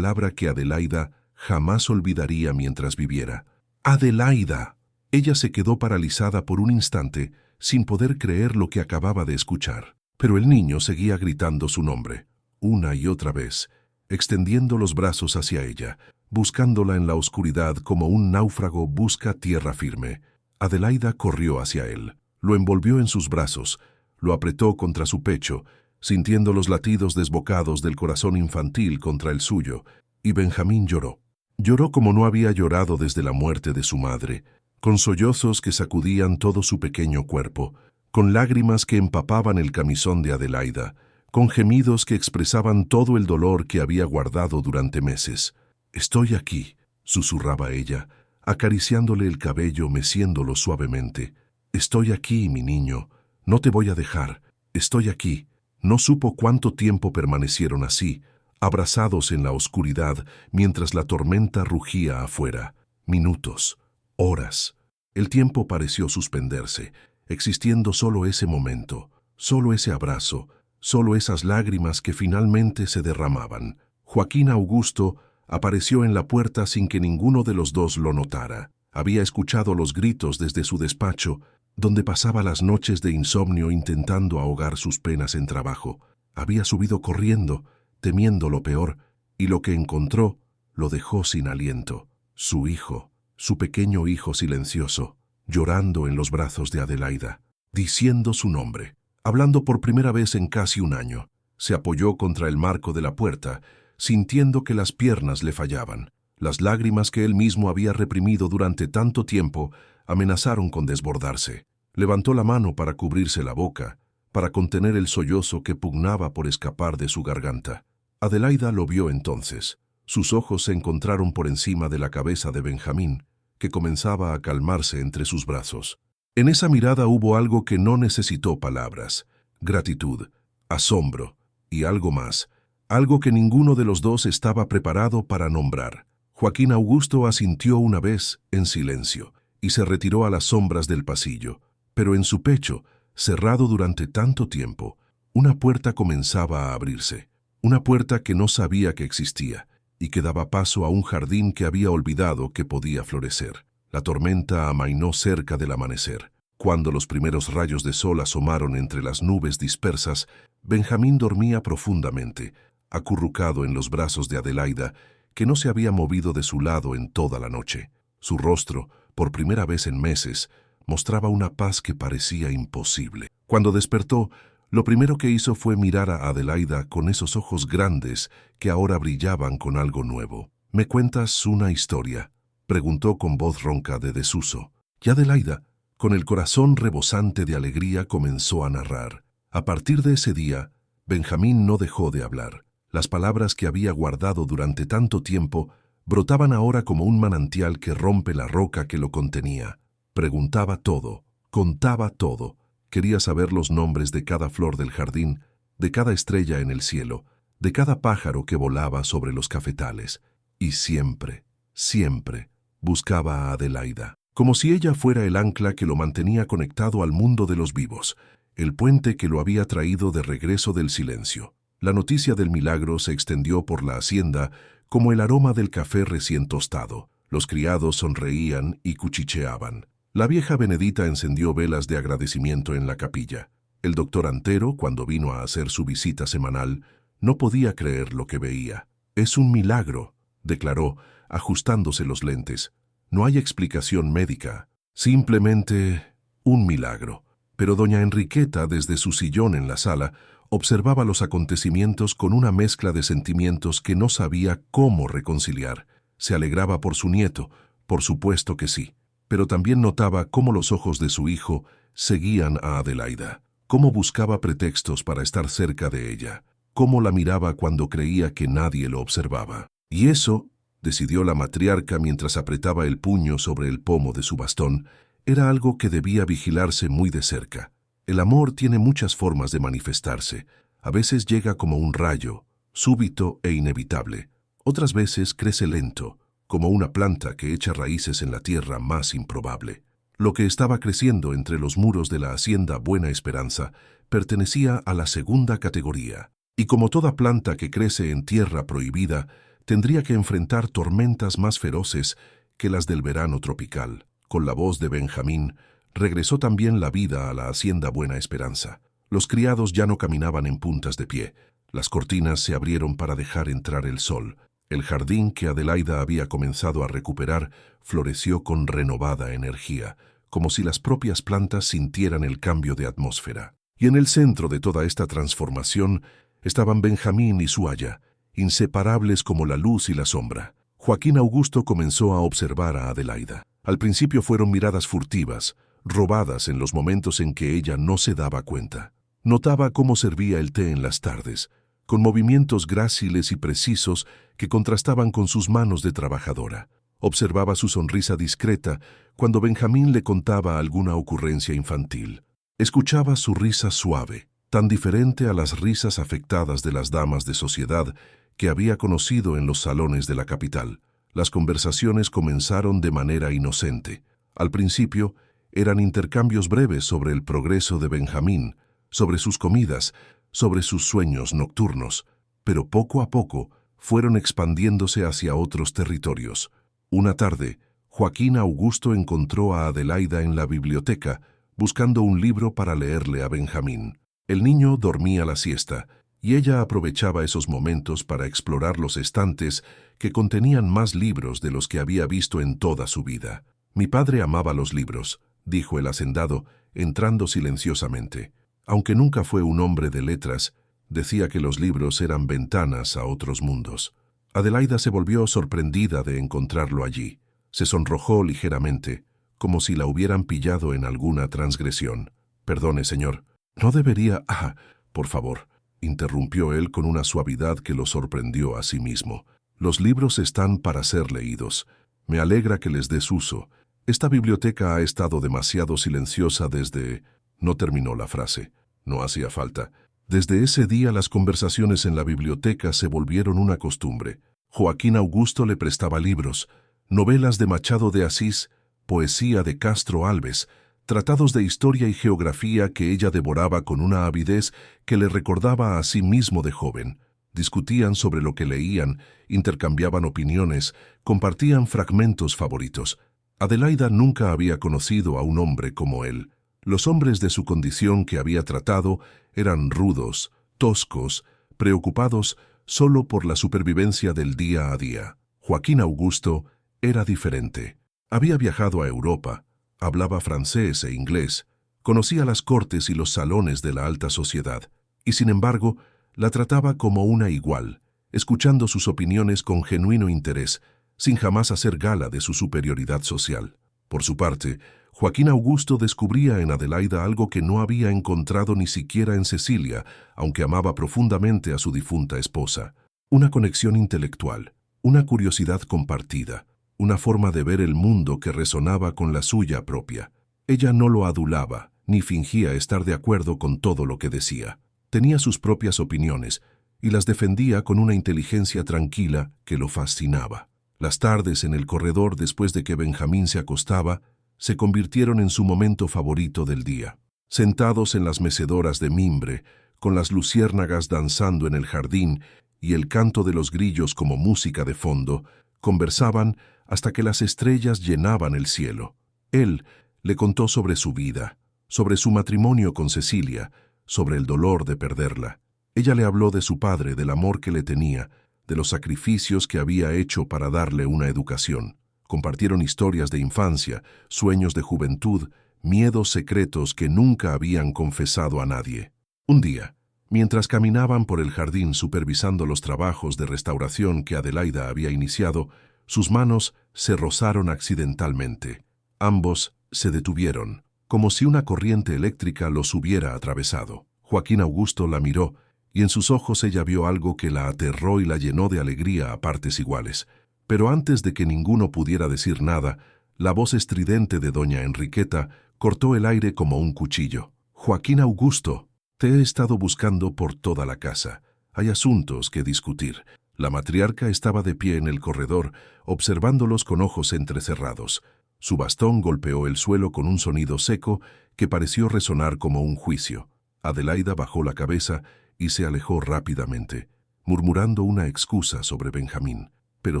que Adelaida jamás olvidaría mientras viviera. ¡Adelaida! Ella se quedó paralizada por un instante, sin poder creer lo que acababa de escuchar. Pero el niño seguía gritando su nombre, una y otra vez, extendiendo los brazos hacia ella, buscándola en la oscuridad como un náufrago busca tierra firme. Adelaida corrió hacia él, lo envolvió en sus brazos, lo apretó contra su pecho, sintiendo los latidos desbocados del corazón infantil contra el suyo, y Benjamín lloró. Lloró como no había llorado desde la muerte de su madre, con sollozos que sacudían todo su pequeño cuerpo, con lágrimas que empapaban el camisón de Adelaida, con gemidos que expresaban todo el dolor que había guardado durante meses. «Estoy aquí», susurraba ella, acariciándole el cabello, meciéndolo suavemente. «Estoy aquí, mi niño, no te voy a dejar, estoy aquí». No supo cuánto tiempo permanecieron así, abrazados en la oscuridad, mientras la tormenta rugía afuera. Minutos, horas. El tiempo pareció suspenderse, existiendo solo ese momento, solo ese abrazo, solo esas lágrimas que finalmente se derramaban. Joaquín Augusto apareció en la puerta sin que ninguno de los dos lo notara. Había escuchado los gritos desde su despacho, donde pasaba las noches de insomnio intentando ahogar sus penas en trabajo. Había subido corriendo, temiendo lo peor, y lo que encontró lo dejó sin aliento. Su hijo, su pequeño hijo silencioso, llorando en los brazos de Adelaida, diciendo su nombre, hablando por primera vez en casi un año. Se apoyó contra el marco de la puerta, sintiendo que las piernas le fallaban. Las lágrimas que él mismo había reprimido durante tanto tiempo amenazaron con desbordarse. Levantó la mano para cubrirse la boca, para contener el sollozo que pugnaba por escapar de su garganta. Adelaida lo vio entonces. Sus ojos se encontraron por encima de la cabeza de Benjamín, que comenzaba a calmarse entre sus brazos. En esa mirada hubo algo que no necesitó palabras: gratitud, asombro y algo más, algo que ninguno de los dos estaba preparado para nombrar. Joaquín Augusto asintió una vez en silencio y se retiró a las sombras del pasillo, pero en su pecho, cerrado durante tanto tiempo, una puerta comenzaba a abrirse, una puerta que no sabía que existía y que daba paso a un jardín que había olvidado que podía florecer. La tormenta amainó cerca del amanecer. Cuando los primeros rayos de sol asomaron entre las nubes dispersas, Benjamín dormía profundamente, acurrucado en los brazos de Adelaida, que no se había movido de su lado en toda la noche. Su rostro, por primera vez en meses, mostraba una paz que parecía imposible. Cuando despertó, Lo primero que hizo fue mirar a Adelaida con esos ojos grandes que ahora brillaban con algo nuevo. «¿Me cuentas una historia?», preguntó con voz ronca de desuso. Y Adelaida, con el corazón rebosante de alegría, comenzó a narrar. A partir de ese día, Benjamín no dejó de hablar. Las palabras que había guardado durante tanto tiempo brotaban ahora como un manantial que rompe la roca que lo contenía. Preguntaba todo, contaba todo. Quería saber los nombres de cada flor del jardín, de cada estrella en el cielo, de cada pájaro que volaba sobre los cafetales. Y siempre, siempre, buscaba a Adelaida, como si ella fuera el ancla que lo mantenía conectado al mundo de los vivos, el puente que lo había traído de regreso del silencio. La noticia del milagro se extendió por la hacienda como el aroma del café recién tostado. Los criados sonreían y cuchicheaban. La vieja Benedita encendió velas de agradecimiento en la capilla. El doctor Antero, cuando vino a hacer su visita semanal, no podía creer lo que veía. «Es un milagro», declaró, ajustándose los lentes. «No hay explicación médica, simplemente un milagro». Pero doña Enriqueta, desde su sillón en la sala, observaba los acontecimientos con una mezcla de sentimientos que no sabía cómo reconciliar. Se alegraba por su nieto, por supuesto que sí, pero también notaba cómo los ojos de su hijo seguían a Adelaida, cómo buscaba pretextos para estar cerca de ella, cómo la miraba cuando creía que nadie lo observaba. Y eso, decidió la matriarca mientras apretaba el puño sobre el pomo de su bastón, era algo que debía vigilarse muy de cerca. El amor tiene muchas formas de manifestarse. A veces llega como un rayo, súbito e inevitable. Otras veces crece lento, como una planta que echa raíces en la tierra más improbable. Lo que estaba creciendo entre los muros de la hacienda Buena Esperanza pertenecía a la segunda categoría, y como toda planta que crece en tierra prohibida, tendría que enfrentar tormentas más feroces que las del verano tropical. Con la voz de Benjamín, regresó también la vida a la hacienda Buena Esperanza. Los criados ya no caminaban en puntas de pie. Las cortinas se abrieron para dejar entrar el sol. El jardín que Adelaida había comenzado a recuperar floreció con renovada energía, como si las propias plantas sintieran el cambio de atmósfera. Y en el centro de toda esta transformación estaban Benjamín y su aya, inseparables como la luz y la sombra. Joaquín Augusto comenzó a observar a Adelaida. Al principio fueron miradas furtivas, robadas en los momentos en que ella no se daba cuenta. Notaba cómo servía el té en las tardes, con movimientos gráciles y precisos que contrastaban con sus manos de trabajadora. Observaba su sonrisa discreta cuando Benjamín le contaba alguna ocurrencia infantil. Escuchaba su risa suave, tan diferente a las risas afectadas de las damas de sociedad que había conocido en los salones de la capital. Las conversaciones comenzaron de manera inocente. Al principio, eran intercambios breves sobre el progreso de Benjamín, sobre sus comidas, sobre sus sueños nocturnos, pero poco a poco fueron expandiéndose hacia otros territorios. Una tarde, Joaquín Augusto encontró a Adelaida en la biblioteca, buscando un libro para leerle a Benjamín. El niño dormía la siesta, y ella aprovechaba esos momentos para explorar los estantes que contenían más libros de los que había visto en toda su vida. «Mi padre amaba los libros», dijo el hacendado, entrando silenciosamente. Aunque nunca fue un hombre de letras, decía que los libros eran ventanas a otros mundos. Adelaida se volvió sorprendida de encontrarlo allí. Se sonrojó ligeramente, como si la hubieran pillado en alguna transgresión. «Perdone, señor. No debería...» «Ah, por favor», interrumpió él con una suavidad que lo sorprendió a sí mismo. «Los libros están para ser leídos. Me alegra que les des uso. Esta biblioteca ha estado demasiado silenciosa desde...» No terminó la frase. No hacía falta. Desde ese día las conversaciones en la biblioteca se volvieron una costumbre. Joaquín Augusto le prestaba libros, novelas de Machado de Asís, poesía de Castro Alves, tratados de historia y geografía que ella devoraba con una avidez que le recordaba a sí mismo de joven. Discutían sobre lo que leían, intercambiaban opiniones, compartían fragmentos favoritos. Adelaida nunca había conocido a un hombre como él. Los hombres de su condición que había tratado eran rudos, toscos, preocupados solo por la supervivencia del día a día. Joaquín Augusto era diferente. Había viajado a Europa, hablaba francés e inglés, Conocía las cortes y los salones de la alta sociedad, y sin embargo, la trataba como una igual, escuchando sus opiniones con genuino interés, sin jamás hacer gala de su superioridad social. Por su parte, Joaquín Augusto descubría en Adelaida algo que no había encontrado ni siquiera en Cecilia, aunque amaba profundamente a su difunta esposa. Una conexión intelectual, una curiosidad compartida, una forma de ver el mundo que resonaba con la suya propia. Ella no lo adulaba, ni fingía estar de acuerdo con todo lo que decía. Tenía sus propias opiniones, y las defendía con una inteligencia tranquila que lo fascinaba. Las tardes en el corredor después de que Benjamín se acostaba se convirtieron en su momento favorito del día. Sentados en las mecedoras de mimbre, con las luciérnagas danzando en el jardín y el canto de los grillos como música de fondo, conversaban hasta que las estrellas llenaban el cielo. Él le contó sobre su vida, sobre su matrimonio con Cecilia, sobre el dolor de perderla. Ella le habló de su padre, del amor que le tenía, de los sacrificios que había hecho para darle una educación. Compartieron historias de infancia, sueños de juventud, miedos secretos que nunca habían confesado a nadie. Un día, mientras caminaban por el jardín supervisando los trabajos de restauración que Adelaida había iniciado, sus manos se rozaron accidentalmente. Ambos se detuvieron, como si una corriente eléctrica los hubiera atravesado. Joaquín Augusto la miró, y en sus ojos ella vio algo que la aterró y la llenó de alegría a partes iguales. Pero antes de que ninguno pudiera decir nada, la voz estridente de doña Enriqueta cortó el aire como un cuchillo. «Joaquín Augusto, te he estado buscando por toda la casa. Hay asuntos que discutir». La matriarca estaba de pie en el corredor, observándolos con ojos entrecerrados. Su bastón golpeó el suelo con un sonido seco que pareció resonar como un juicio. Adelaida bajó la cabeza y se alejó rápidamente, murmurando una excusa sobre Benjamín, pero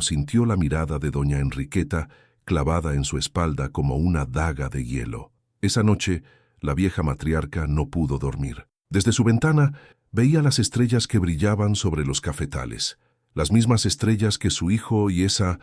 sintió la mirada de doña Enriqueta clavada en su espalda como una daga de hielo. Esa noche, la vieja matriarca no pudo dormir. Desde su ventana veía las estrellas que brillaban sobre los cafetales, las mismas estrellas que su hijo y esa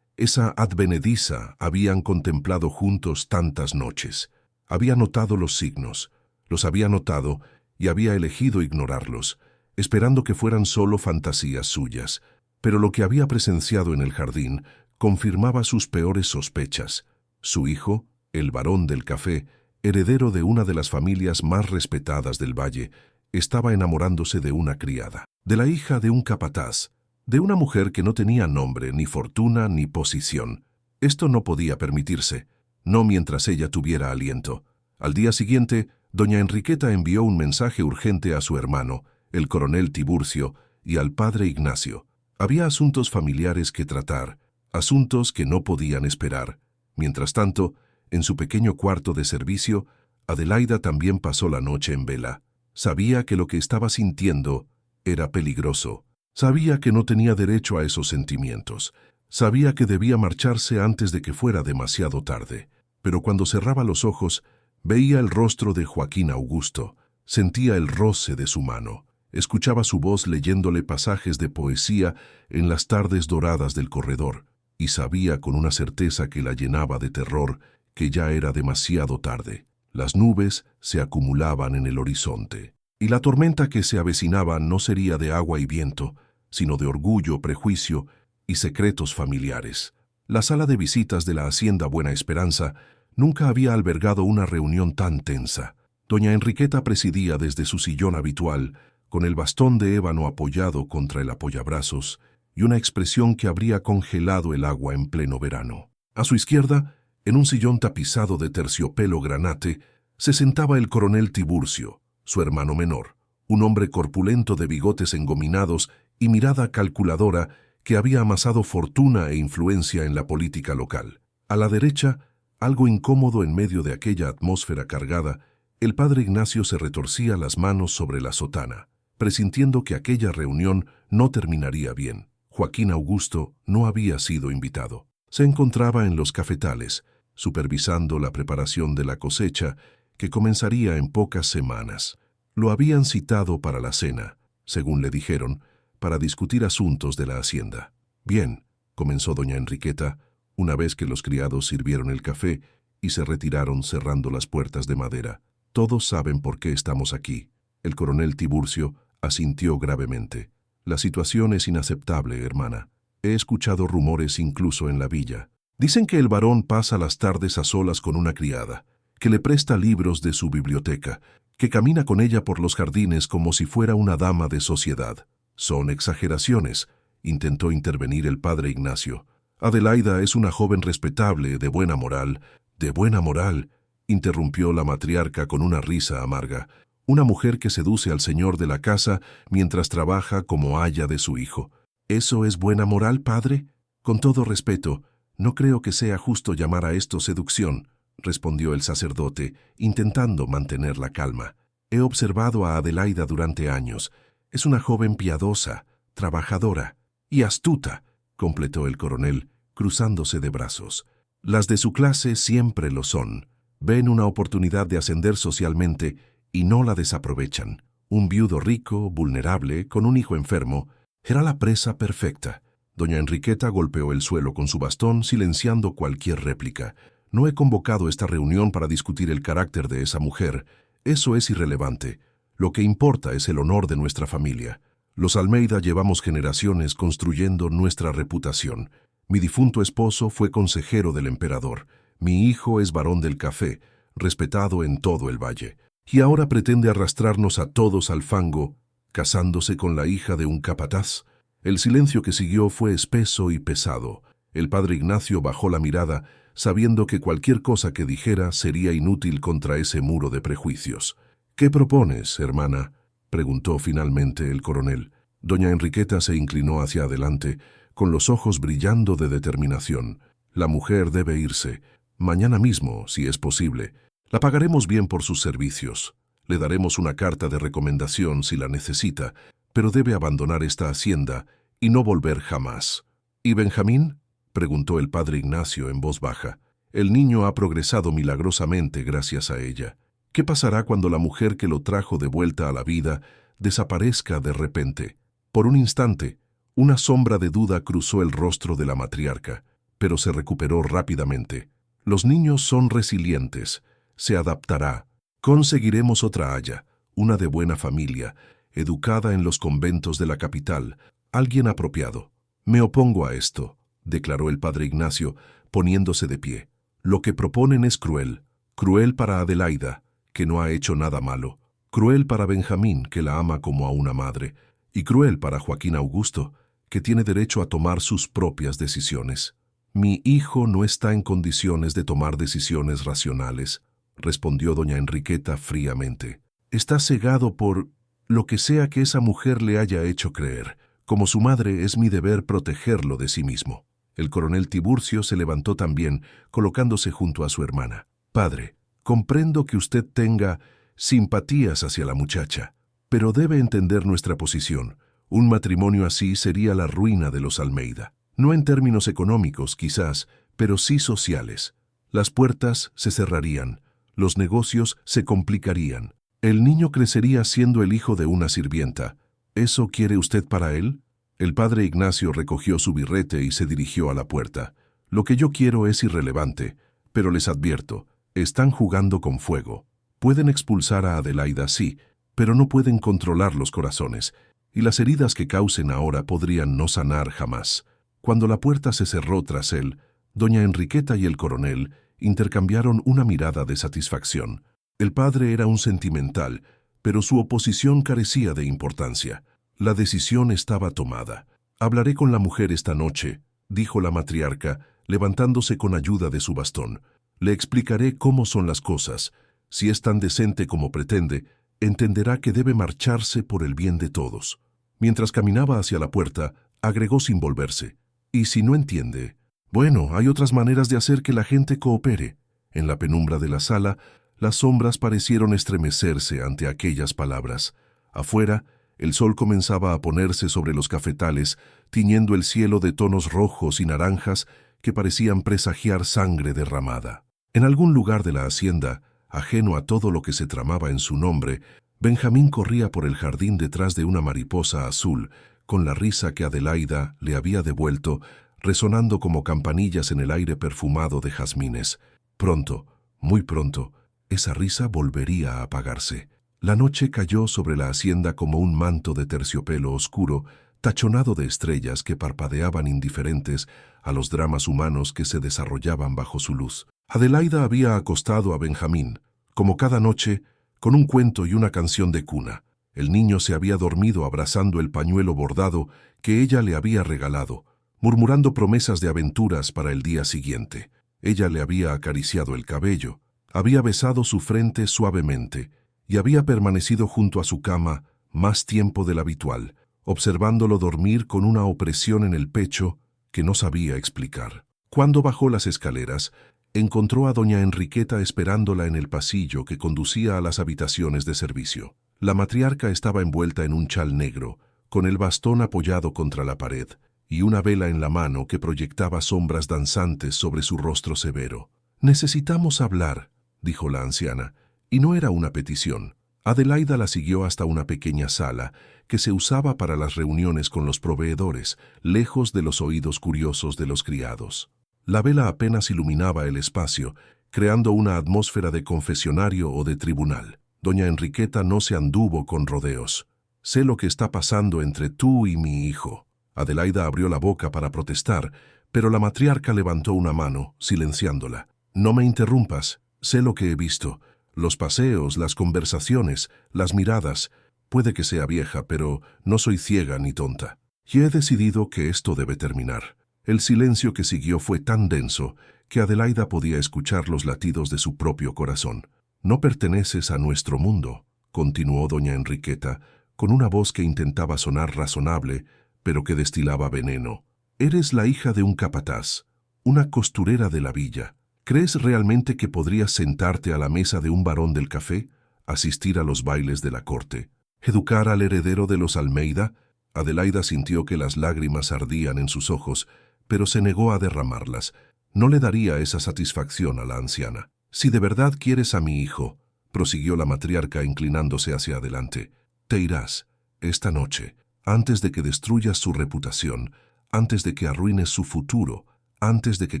advenediza habían contemplado juntos tantas noches. Había notado los signos, los había notado y había elegido ignorarlos, esperando que fueran solo fantasías suyas. Pero lo que había presenciado en el jardín confirmaba sus peores sospechas. Su hijo, el barón del café, heredero de una de las familias más respetadas del valle, estaba enamorándose de una criada, de la hija de un capataz, de una mujer que no tenía nombre, ni fortuna, ni posición. Esto no podía permitirse, no mientras ella tuviera aliento. Al día siguiente, doña Enriqueta envió un mensaje urgente a su hermano, el coronel Tiburcio, y al padre Ignacio. Había asuntos familiares que tratar, asuntos que no podían esperar. Mientras tanto, en su pequeño cuarto de servicio, Adelaida también pasó la noche en vela. Sabía que lo que estaba sintiendo era peligroso. Sabía que no tenía derecho a esos sentimientos. Sabía que debía marcharse antes de que fuera demasiado tarde. Pero cuando cerraba los ojos, veía el rostro de Joaquín Augusto. Sentía el roce de su mano. Escuchaba su voz leyéndole pasajes de poesía en las tardes doradas del corredor, y sabía con una certeza que la llenaba de terror que ya era demasiado tarde. Las nubes se acumulaban en el horizonte, y la tormenta que se avecinaba no sería de agua y viento, sino de orgullo, prejuicio y secretos familiares. La sala de visitas de la Hacienda Buena Esperanza nunca había albergado una reunión tan tensa. Doña Enriqueta presidía desde su sillón habitual, con el bastón de ébano apoyado contra el apoyabrazos y una expresión que habría congelado el agua en pleno verano. A su izquierda, en un sillón tapizado de terciopelo granate, se sentaba el coronel Tiburcio, su hermano menor, un hombre corpulento de bigotes engominados y mirada calculadora que había amasado fortuna e influencia en la política local. A la derecha, algo incómodo en medio de aquella atmósfera cargada, el padre Ignacio se retorcía las manos sobre la sotana, presintiendo que aquella reunión no terminaría bien. Joaquín Augusto no había sido invitado. Se encontraba en los cafetales, supervisando la preparación de la cosecha, que comenzaría en pocas semanas. Lo habían citado para la cena, según le dijeron, para discutir asuntos de la hacienda. «Bien», comenzó doña Enriqueta, una vez que los criados sirvieron el café y se retiraron cerrando las puertas de madera. Todos saben por qué estamos aquí. El coronel Tiburcio asintió gravemente. La situación es inaceptable, hermana. He escuchado rumores incluso en la villa. Dicen que el varón pasa las tardes a solas con una criada, que le presta libros de su biblioteca, que camina con ella por los jardines como si fuera una dama de sociedad. Son exageraciones, intentó intervenir el padre Ignacio. Adelaida es una joven respetable, de buena moral, interrumpió la matriarca con una risa amarga. Una mujer que seduce al señor de la casa mientras trabaja como aya de su hijo. ¿Eso es buena moral, padre? Con todo respeto, no creo que sea justo llamar a esto seducción, respondió el sacerdote, intentando mantener la calma. He observado a Adelaida durante años. Es una joven piadosa, trabajadora y astuta, completó el coronel, cruzándose de brazos. Las de su clase siempre lo son. Ven una oportunidad de ascender socialmente y no la desaprovechan. Un viudo rico, vulnerable, con un hijo enfermo, era la presa perfecta. Doña Enriqueta golpeó el suelo con su bastón, silenciando cualquier réplica. No he convocado esta reunión para discutir el carácter de esa mujer. Eso es irrelevante. Lo que importa es el honor de nuestra familia. Los Almeida llevamos generaciones construyendo nuestra reputación. Mi difunto esposo fue consejero del emperador. Mi hijo es barón del café, respetado en todo el valle. Y ahora pretende arrastrarnos a todos al fango, casándose con la hija de un capataz. El silencio que siguió fue espeso y pesado. El padre Ignacio bajó la mirada, sabiendo que cualquier cosa que dijera sería inútil contra ese muro de prejuicios. «¿Qué propones, hermana?», preguntó finalmente el coronel. Doña Enriqueta se inclinó hacia adelante, con los ojos brillando de determinación. «La mujer debe irse. Mañana mismo, si es posible. La pagaremos bien por sus servicios. Le daremos una carta de recomendación si la necesita, pero debe abandonar esta hacienda y no volver jamás». «¿Y Benjamín?», preguntó el padre Ignacio en voz baja. «El niño ha progresado milagrosamente gracias a ella. ¿Qué pasará cuando la mujer que lo trajo de vuelta a la vida desaparezca de repente?» Por un instante, una sombra de duda cruzó el rostro de la matriarca, pero se recuperó rápidamente. «Los niños son resilientes. Se adaptará. Conseguiremos otra aya, una de buena familia, educada en los conventos de la capital, alguien apropiado». «Me opongo a esto», declaró el padre Ignacio, poniéndose de pie. «Lo que proponen es cruel. Cruel para Adelaida, que no ha hecho nada malo. Cruel para Benjamín, que la ama como a una madre. Y cruel para Joaquín Augusto, que tiene derecho a tomar sus propias decisiones». «Mi hijo no está en condiciones de tomar decisiones racionales», respondió doña Enriqueta fríamente. «Está cegado por lo que sea que esa mujer le haya hecho creer. Como su madre, es mi deber protegerlo de sí mismo». El coronel Tiburcio se levantó también, colocándose junto a su hermana. «Padre, comprendo que usted tenga simpatías hacia la muchacha, pero debe entender nuestra posición. Un matrimonio así sería la ruina de los Almeida. No en términos económicos, quizás, pero sí sociales. Las puertas se cerrarían, los negocios se complicarían. El niño crecería siendo el hijo de una sirvienta. ¿Eso quiere usted para él?». El padre Ignacio recogió su birrete y se dirigió a la puerta. «Lo que yo quiero es irrelevante, pero les advierto, están jugando con fuego. Pueden expulsar a Adelaida, sí, pero no pueden controlar los corazones, y las heridas que causen ahora podrían no sanar jamás». Cuando la puerta se cerró tras él, doña Enriqueta y el coronel intercambiaron una mirada de satisfacción. El padre era un sentimental, pero su oposición carecía de importancia. La decisión estaba tomada. «Hablaré con la mujer esta noche», dijo la matriarca, levantándose con ayuda de su bastón. «Le explicaré cómo son las cosas. Si es tan decente como pretende, entenderá que debe marcharse por el bien de todos». Mientras caminaba hacia la puerta, agregó sin volverse: «Y si no entiende, bueno, hay otras maneras de hacer que la gente coopere». En la penumbra de la sala, las sombras parecieron estremecerse ante aquellas palabras. Afuera, el sol comenzaba a ponerse sobre los cafetales, tiñendo el cielo de tonos rojos y naranjas que parecían presagiar sangre derramada. En algún lugar de la hacienda, ajeno a todo lo que se tramaba en su nombre, Benjamín corría por el jardín detrás de una mariposa azul, con la risa que Adelaida le había devuelto, resonando como campanillas en el aire perfumado de jazmines. Pronto, muy pronto, esa risa volvería a apagarse. La noche cayó sobre la hacienda como un manto de terciopelo oscuro, tachonado de estrellas que parpadeaban indiferentes a los dramas humanos que se desarrollaban bajo su luz. Adelaida había acostado a Benjamín, como cada noche, con un cuento y una canción de cuna. El niño se había dormido abrazando el pañuelo bordado que ella le había regalado, murmurando promesas de aventuras para el día siguiente. Ella le había acariciado el cabello, había besado su frente suavemente y había permanecido junto a su cama más tiempo del habitual, observándolo dormir con una opresión en el pecho que no sabía explicar. Cuando bajó las escaleras, encontró a doña Enriqueta esperándola en el pasillo que conducía a las habitaciones de servicio. La matriarca estaba envuelta en un chal negro, con el bastón apoyado contra la pared, y una vela en la mano que proyectaba sombras danzantes sobre su rostro severo. «Necesitamos hablar», dijo la anciana, y no era una petición. Adelaida la siguió hasta una pequeña sala que se usaba para las reuniones con los proveedores, lejos de los oídos curiosos de los criados. La vela apenas iluminaba el espacio, creando una atmósfera de confesionario o de tribunal. Doña Enriqueta no se anduvo con rodeos. «Sé lo que está pasando entre tú y mi hijo». Adelaida abrió la boca para protestar, pero la matriarca levantó una mano, silenciándola. «No me interrumpas, sé lo que he visto. Los paseos, las conversaciones, las miradas. Puede que sea vieja, pero no soy ciega ni tonta. Y he decidido que esto debe terminar». El silencio que siguió fue tan denso que Adelaida podía escuchar los latidos de su propio corazón. «No perteneces a nuestro mundo», continuó doña Enriqueta, con una voz que intentaba sonar razonable, pero que destilaba veneno. «Eres la hija de un capataz, una costurera de la villa. ¿Crees realmente que podrías sentarte a la mesa de un barón del café, asistir a los bailes de la corte, educar al heredero de los Almeida?» Adelaida sintió que las lágrimas ardían en sus ojos, pero se negó a derramarlas. No le daría esa satisfacción a la anciana. «Si de verdad quieres a mi hijo», prosiguió la matriarca inclinándose hacia adelante, «te irás, esta noche, antes de que destruyas su reputación, antes de que arruines su futuro, antes de que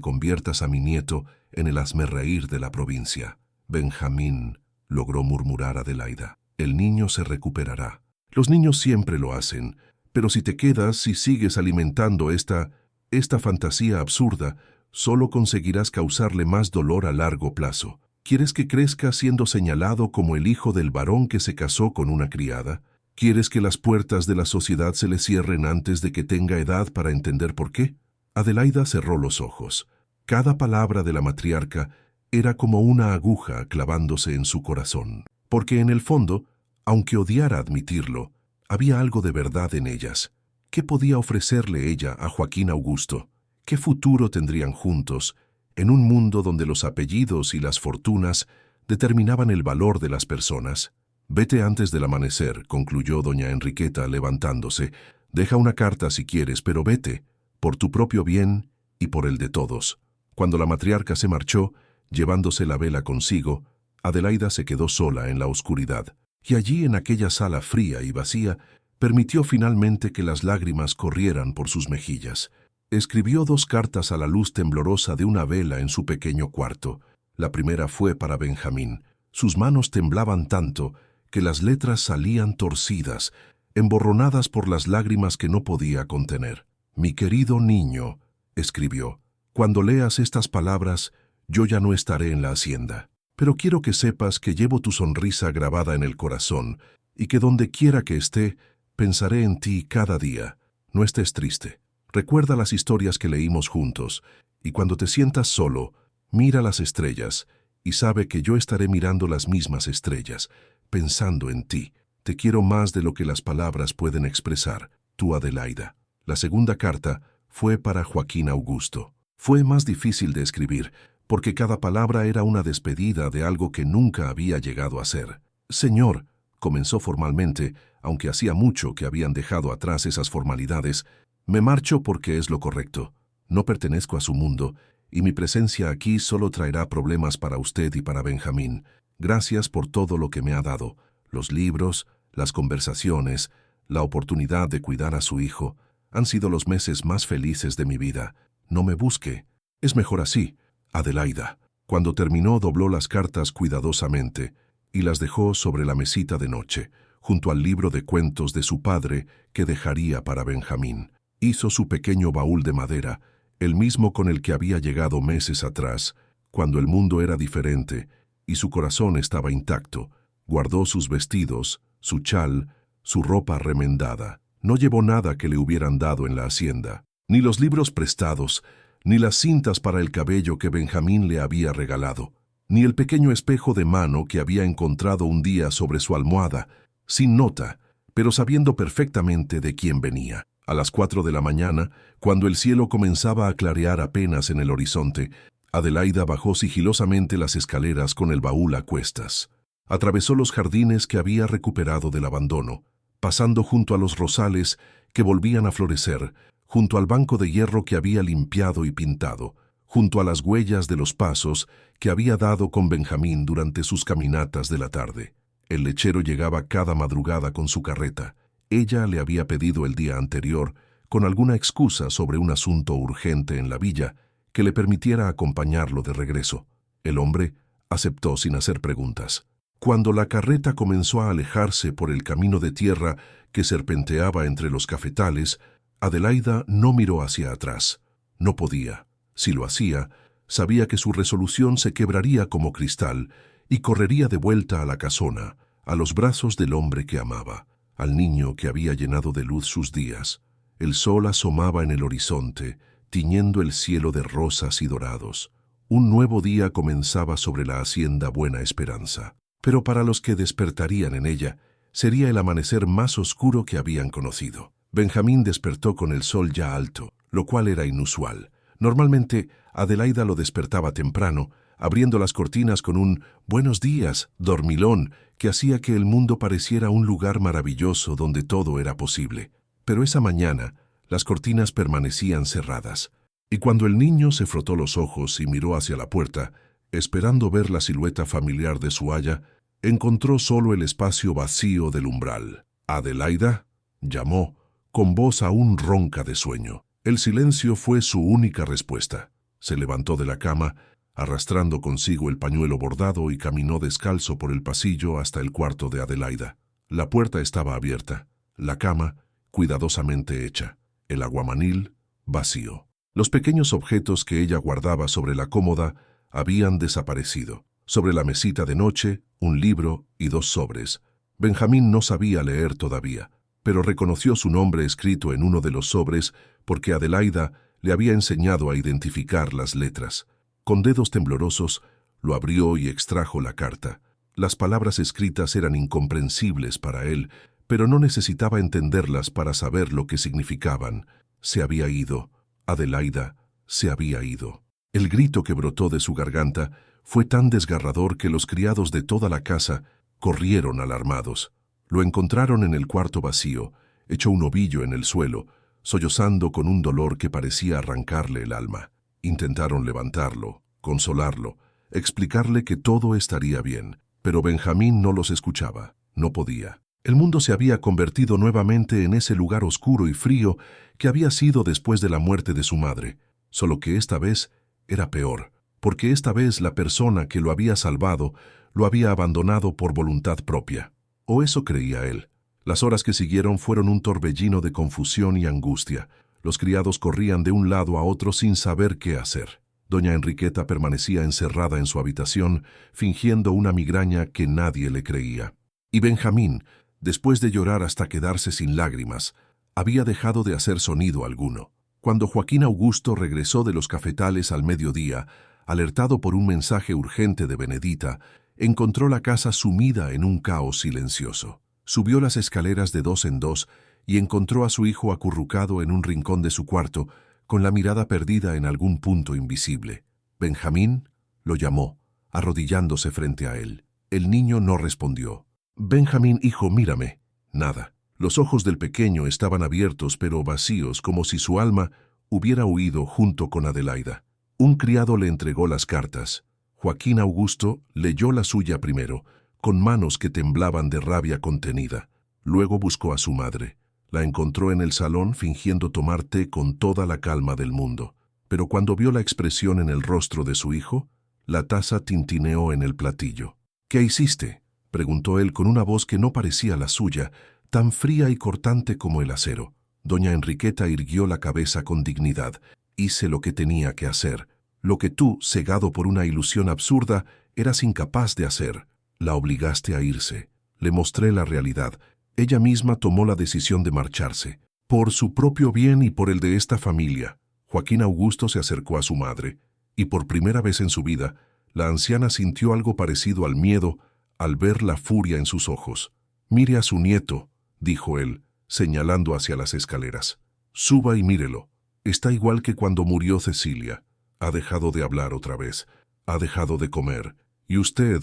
conviertas a mi nieto en el hazmerreír de la provincia». «Benjamín», logró murmurar Adelaida, «el niño se recuperará. Los niños siempre lo hacen, pero si te quedas y sigues alimentando esta fantasía absurda, solo conseguirás causarle más dolor a largo plazo. ¿Quieres que crezca siendo señalado como el hijo del varón que se casó con una criada? ¿Quieres que las puertas de la sociedad se le cierren antes de que tenga edad para entender por qué?» Adelaida cerró los ojos. Cada palabra de la matriarca era como una aguja clavándose en su corazón, porque en el fondo, aunque odiara admitirlo, había algo de verdad en ellas. ¿Qué podía ofrecerle ella a Joaquín Augusto? ¿Qué futuro tendrían juntos, en un mundo donde los apellidos y las fortunas determinaban el valor de las personas? «Vete antes del amanecer», concluyó doña Enriqueta levantándose. «Deja una carta si quieres, pero vete, por tu propio bien y por el de todos». Cuando la matriarca se marchó, llevándose la vela consigo, Adelaida se quedó sola en la oscuridad, y allí en aquella sala fría y vacía, permitió finalmente que las lágrimas corrieran por sus mejillas. Escribió 2 cartas a la luz temblorosa de una vela en su pequeño cuarto. La primera fue para Benjamín. Sus manos temblaban tanto que las letras salían torcidas, emborronadas por las lágrimas que no podía contener. «Mi querido niño», escribió, «cuando leas estas palabras, yo ya no estaré en la hacienda. Pero quiero que sepas que llevo tu sonrisa grabada en el corazón y que donde quiera que esté, pensaré en ti cada día. No estés triste. Recuerda las historias que leímos juntos, y cuando te sientas solo, mira las estrellas y sabe que yo estaré mirando las mismas estrellas, pensando en ti. Te quiero más de lo que las palabras pueden expresar, tu Adelaida». La segunda carta fue para Joaquín Augusto. Fue más difícil de escribir, porque cada palabra era una despedida de algo que nunca había llegado a ser. «Señor», comenzó formalmente, aunque hacía mucho que habían dejado atrás esas formalidades, «me marcho porque es lo correcto. No pertenezco a su mundo, y mi presencia aquí solo traerá problemas para usted y para Benjamín. Gracias por todo lo que me ha dado, los libros, las conversaciones, la oportunidad de cuidar a su hijo. Han sido los meses más felices de mi vida. No me busque. Es mejor así, Adelaida». Cuando terminó, dobló las cartas cuidadosamente y las dejó sobre la mesita de noche, junto al libro de cuentos de su padre que dejaría para Benjamín. Hizo su pequeño baúl de madera, el mismo con el que había llegado meses atrás, cuando el mundo era diferente y su corazón estaba intacto. Guardó sus vestidos, su chal, su ropa remendada. No llevó nada que le hubieran dado en la hacienda, ni los libros prestados, ni las cintas para el cabello que Benjamín le había regalado, ni el pequeño espejo de mano que había encontrado un día sobre su almohada, sin nota, pero sabiendo perfectamente de quién venía. A las 4 de la mañana, cuando el cielo comenzaba a clarear apenas en el horizonte, Adelaida bajó sigilosamente las escaleras con el baúl a cuestas. Atravesó los jardines que había recuperado del abandono, pasando junto a los rosales que volvían a florecer, junto al banco de hierro que había limpiado y pintado, junto a las huellas de los pasos que había dado con Benjamín durante sus caminatas de la tarde. El lechero llegaba cada madrugada con su carreta. Ella le había pedido el día anterior, con alguna excusa sobre un asunto urgente en la villa, que le permitiera acompañarlo de regreso. El hombre aceptó sin hacer preguntas. Cuando la carreta comenzó a alejarse por el camino de tierra que serpenteaba entre los cafetales, Adelaida no miró hacia atrás. No podía. Si lo hacía, sabía que su resolución se quebraría como cristal y correría de vuelta a la casona, a los brazos del hombre que amaba, al niño que había llenado de luz sus días. El sol asomaba en el horizonte, tiñendo el cielo de rosas y dorados. Un nuevo día comenzaba sobre la hacienda Buena Esperanza. Pero para los que despertarían en ella, sería el amanecer más oscuro que habían conocido. Benjamín despertó con el sol ya alto, lo cual era inusual. Normalmente, Adelaida lo despertaba temprano, abriendo las cortinas con un «buenos días», dormilón, que hacía que el mundo pareciera un lugar maravilloso donde todo era posible. Pero esa mañana, las cortinas permanecían cerradas, y cuando el niño se frotó los ojos y miró hacia la puerta, esperando ver la silueta familiar de su aya, encontró solo el espacio vacío del umbral. «¿Adelaida?», llamó, con voz aún ronca de sueño. El silencio fue su única respuesta. Se levantó de la cama, arrastrando consigo el pañuelo bordado, y caminó descalzo por el pasillo hasta el cuarto de Adelaida. La puerta estaba abierta, la cama cuidadosamente hecha, el aguamanil vacío. Los pequeños objetos que ella guardaba sobre la cómoda habían desaparecido. Sobre la mesita de noche, un libro y 2 sobres. Benjamín no sabía leer todavía, pero reconoció su nombre escrito en uno de los sobres porque Adelaida le había enseñado a identificar las letras. Con dedos temblorosos, lo abrió y extrajo la carta. Las palabras escritas eran incomprensibles para él, pero no necesitaba entenderlas para saber lo que significaban. Se había ido. Adelaida se había ido. El grito que brotó de su garganta fue tan desgarrador que los criados de toda la casa corrieron alarmados. Lo encontraron en el cuarto vacío, hecho un ovillo en el suelo, sollozando con un dolor que parecía arrancarle el alma. Intentaron levantarlo, consolarlo, explicarle que todo estaría bien, pero Benjamín no los escuchaba, no podía. El mundo se había convertido nuevamente en ese lugar oscuro y frío que había sido después de la muerte de su madre, solo que esta vez era peor, porque esta vez la persona que lo había salvado lo había abandonado por voluntad propia. O eso creía él. Las horas que siguieron fueron un torbellino de confusión y angustia. Los criados corrían de un lado a otro sin saber qué hacer. Doña Enriqueta permanecía encerrada en su habitación, fingiendo una migraña que nadie le creía. Y Benjamín, después de llorar hasta quedarse sin lágrimas, había dejado de hacer sonido alguno. Cuando Joaquín Augusto regresó de los cafetales al mediodía, alertado por un mensaje urgente de Benedita, encontró la casa sumida en un caos silencioso. Subió las escaleras de 2 en 2 y encontró a su hijo acurrucado en un rincón de su cuarto, con la mirada perdida en algún punto invisible. «Benjamín», lo llamó, arrodillándose frente a él. El niño no respondió. «Benjamín, hijo, mírame». Nada. Los ojos del pequeño estaban abiertos pero vacíos, como si su alma hubiera huido junto con Adelaida. Un criado le entregó las cartas. Joaquín Augusto leyó la suya primero, con manos que temblaban de rabia contenida. Luego buscó a su madre. La encontró en el salón fingiendo tomar té con toda la calma del mundo. Pero cuando vio la expresión en el rostro de su hijo, La taza tintineó en el platillo. —¿Qué hiciste? —preguntó él con una voz que no parecía la suya, tan fría y cortante como el acero. Doña Enriqueta irguió la cabeza con dignidad. —Hice lo que tenía que hacer. Lo que tú, cegado por una ilusión absurda, eras incapaz de hacer. La obligaste a irse. Le mostré la realidad. Ella misma tomó la decisión de marcharse. Por su propio bien y por el de esta familia. Joaquín Augusto se acercó a su madre, y por primera vez en su vida, la anciana sintió algo parecido al miedo al ver la furia en sus ojos. —Mire a su nieto —dijo él, señalando hacia las escaleras—. Suba y mírelo. Está igual que cuando murió Cecilia. Ha dejado de hablar otra vez. Ha dejado de comer. Y usted